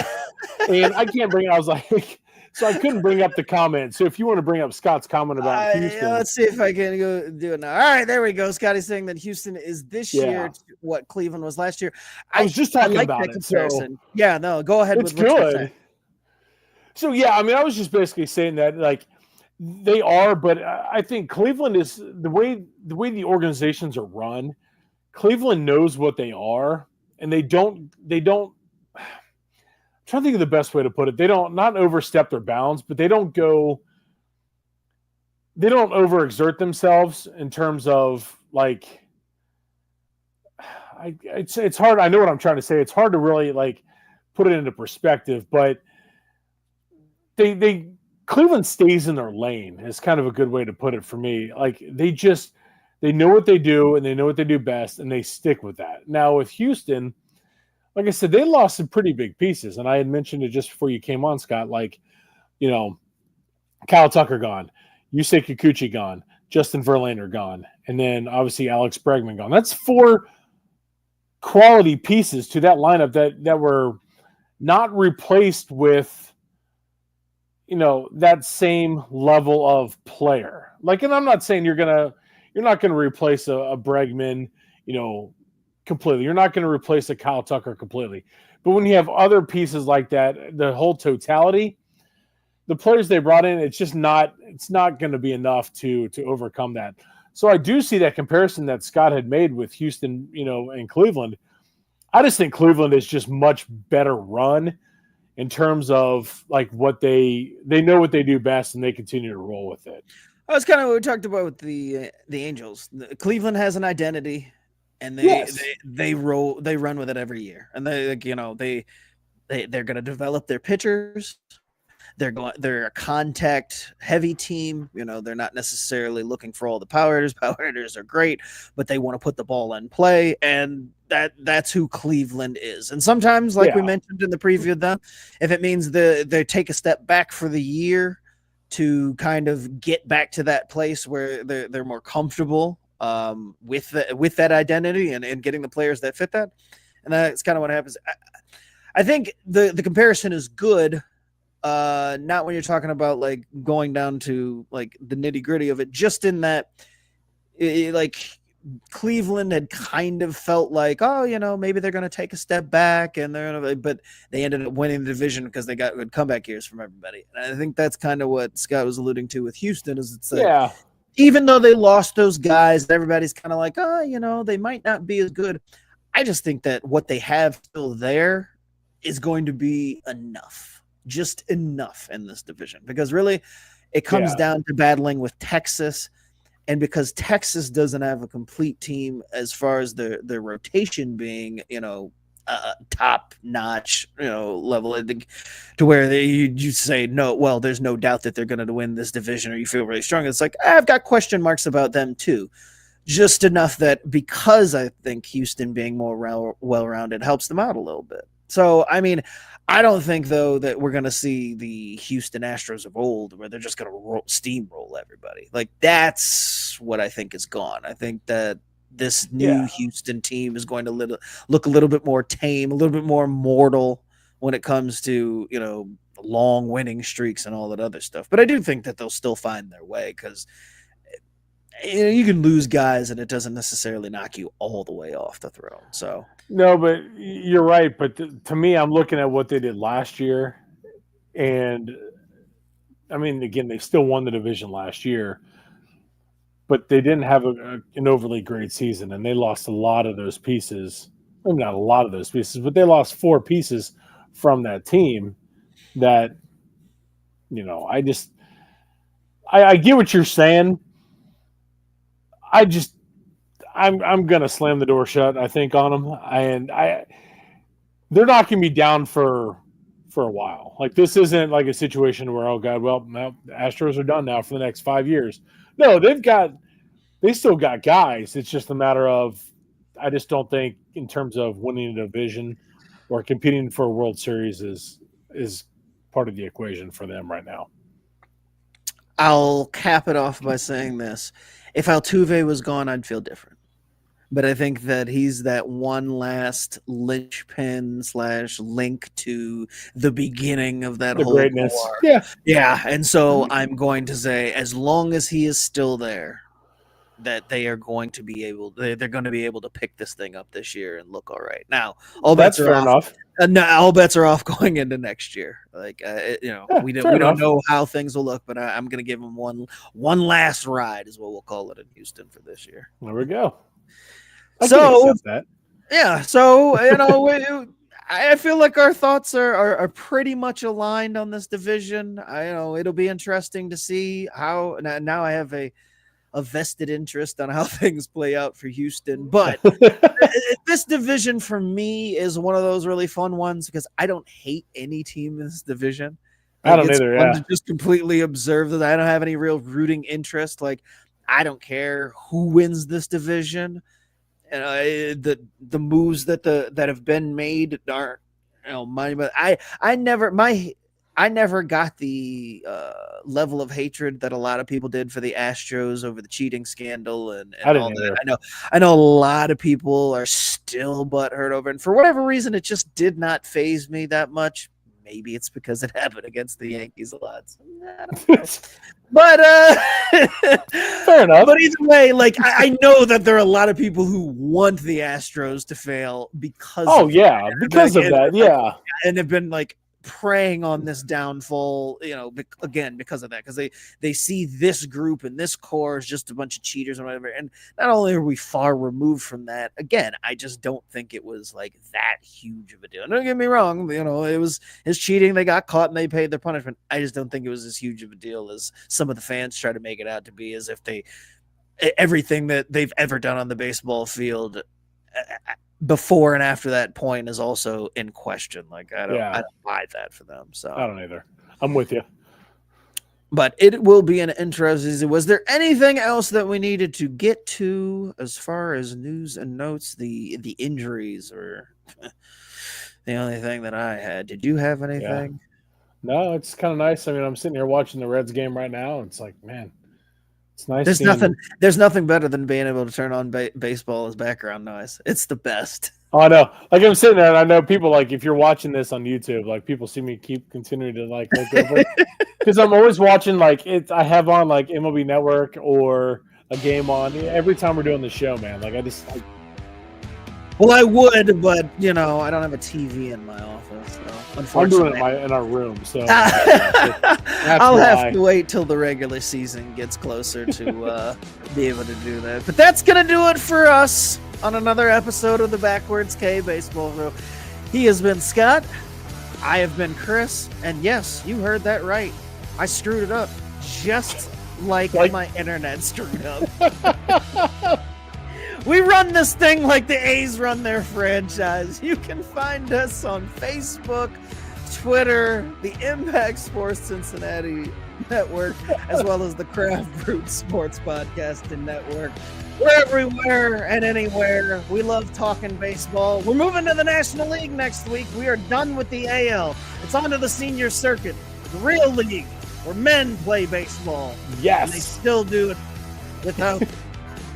And I can't bring it. I was like, so I couldn't bring up the comment. So if you want to bring up Scott's comment about Houston, let's see if I can go do it now. All right, there we go. Scotty's saying that Houston is this year what Cleveland was last year. I was just talking about it. So, yeah, no, go ahead. It's good. So yeah, I mean, I was just basically saying that, like, they are, but I think Cleveland is the way the organizations are run. Cleveland knows what they are, and they don't. I'm trying to think of the best way to put it. They don't not overstep their bounds, but they don't overexert themselves in terms of, like, it's hard. I know what I'm trying to say. It's hard to really, like, put it into perspective, but Cleveland stays in their lane is kind of a good way to put it for me. Like, they know what they do, and they know what they do best, and they stick with that. Now with Houston, like I said, they lost some pretty big pieces, and I had mentioned it just before you came on, Scott. Like, Kyle Tucker gone, Yusei Kikuchi gone, Justin Verlander gone, and then obviously Alex Bregman gone. That's 4 quality pieces to that lineup that were not replaced with that same level of player. Like, and I'm not saying you're not gonna replace a Bregman, completely. You're not going to replace a Kyle Tucker completely. But when you have other pieces like that, the whole totality, the players they brought in, it's not going to be enough to overcome that. So I do see that comparison that Scott had made with Houston, and Cleveland. I just think Cleveland is just much better run in terms of, like, what they know what they do best, and they continue to roll with it. That's kind of what we talked about with the Angels. Cleveland has an identity. And they run with it every year, and they're going to develop their pitchers. They're a contact heavy team. They're not necessarily looking for all the power hitters. Power hitters are great, but they want to put the ball in play, and that's who Cleveland is. And sometimes, like we mentioned in the preview, if it means they take a step back for the year to kind of get back to that place where they're more comfortable with that identity and getting the players that fit that. And that's kind of what happens. I think the comparison is good. Not when you're talking about, like, going down to, like, the nitty gritty of it, just in that, like, Cleveland had kind of felt like, maybe they're going to take a step back, but they ended up winning the division because they got good comeback years from everybody. And I think that's kind of what Scott was alluding to with Houston, is it's like, even though they lost those guys, everybody's kind of like, they might not be as good. I just think that what they have still there is going to be enough, just enough in this division. Because really, It comes down to battling with Texas. And because Texas doesn't have a complete team as far as the rotation being, top notch, level, I think, to where you say, no, well, there's no doubt that they're going to win this division or you feel really strong. It's like, I've got question marks about them too. Just enough that because I think Houston being more well-rounded helps them out a little bit. So, I mean, I don't think, though, that we're going to see the Houston Astros of old where they're just going to steamroll everybody. Like, that's what I think is gone. I think that this new Houston team is going to look a little bit more tame, a little bit more mortal when it comes to, long winning streaks and all that other stuff. But I do think that they'll still find their way because you can lose guys and it doesn't necessarily knock you all the way off the throne. So no, but you're right. But to me, I'm looking at what they did last year, and I mean, again, they still won the division last year, but they didn't have an overly great season, and they lost a lot of those pieces. Maybe not a lot of those pieces, but they lost 4 pieces from that team. That I get what you're saying. I'm gonna slam the door shut, I think, on them, and they're knocking me down for a while. Like, this isn't like a situation where, oh god, well, the Astros are done now for the next 5 years. No, they still got guys. It's just a matter of, I just don't think in terms of winning a division or competing for a World Series is part of the equation for them right now. I'll cap it off by saying this. If Altuve was gone, I'd feel different. But I think that he's that one last linchpin / link to the beginning of that whole greatness. War. Yeah. And so I'm going to say, as long as he is still there, that they are going to be able, they're going to be able to pick this thing up this year and look all right. Now, all bets are off. No, all bets are off going into next year. Like, we don't know how things will look, but I'm going to give them one last ride, is what we'll call it in Houston for this year. There we go. I feel like our thoughts are pretty much aligned on this division. It'll be interesting to see how. Now I have a vested interest on how things play out for Houston. But this division for me is one of those really fun ones because I don't hate any team in this division. I don't either. Yeah. To just completely observe that. I don't have any real rooting interest. Like, I don't care who wins this division. And the moves that have been made aren't money. But I never got the level of hatred that a lot of people did for the Astros over the cheating scandal and all that. I know a lot of people are still butthurt over it. And for whatever reason, it just did not faze me that much. Maybe it's because it happened against the Yankees a lot. So, but fair enough. But either way, like, I know that there are a lot of people who want the Astros to fail because of that, and have been like preying on this downfall, again, because of that, because they see this group and this core as just a bunch of cheaters and whatever. And not only are we far removed from that, again, I just don't think it was like that huge of a deal. Don't get me wrong, it was his cheating. They got caught and they paid their punishment. I just don't think it was as huge of a deal as some of the fans try to make it out to be, as if everything that they've ever done on the baseball field before and after that point is also in question. Like, I don't buy that for them. So I don't either. I'm with you. But it will be an interesting. Was there anything else that we needed to get to as far as news and notes? The injuries or the only thing that I had. Did you have anything? Yeah. No, it's kind of nice. I mean, I'm sitting here watching the Reds game right now. And it's like, man, it's nice. There's nothing better than being able to turn on baseball as background noise. It's the best. Oh, I know. Like, I'm sitting there and I know people, like, if you're watching this on YouTube, like, people see me keep continuing to like look over because I'm always watching, like, I have on like MLB Network or a game on every time we're doing the show, man. Like, well, I would, but I don't have a TV in my office. So unfortunately, I'm doing it in our room. So I'll have to wait till the regular season gets closer to be able to do that. But that's gonna do it for us on another episode of the Backwards K Baseball Show. He has been Scott. I have been Chris, and yes, you heard that right. I screwed it up just like my internet screwed up. We run this thing like the A's run their franchise. You can find us on Facebook, Twitter, the Impact Sports Cincinnati Network, as well as the Craft Brewed Sports Podcast and Network. We're everywhere and anywhere. We love talking baseball. We're moving to the National League next week. We are done with the AL. It's on to the senior circuit, the real league, where men play baseball. Yes. And they still do it without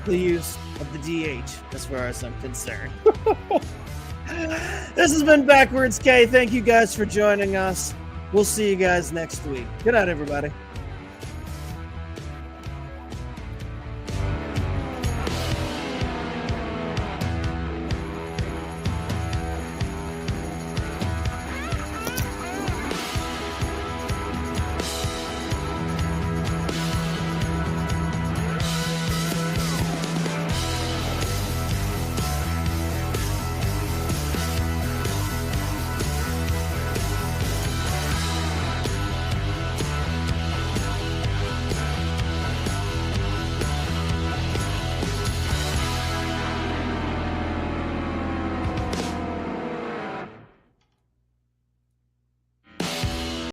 the use of the DH, as far as I'm concerned. This has been Backwards K. Thank you guys for joining us. We'll see you guys next week. Good night, everybody.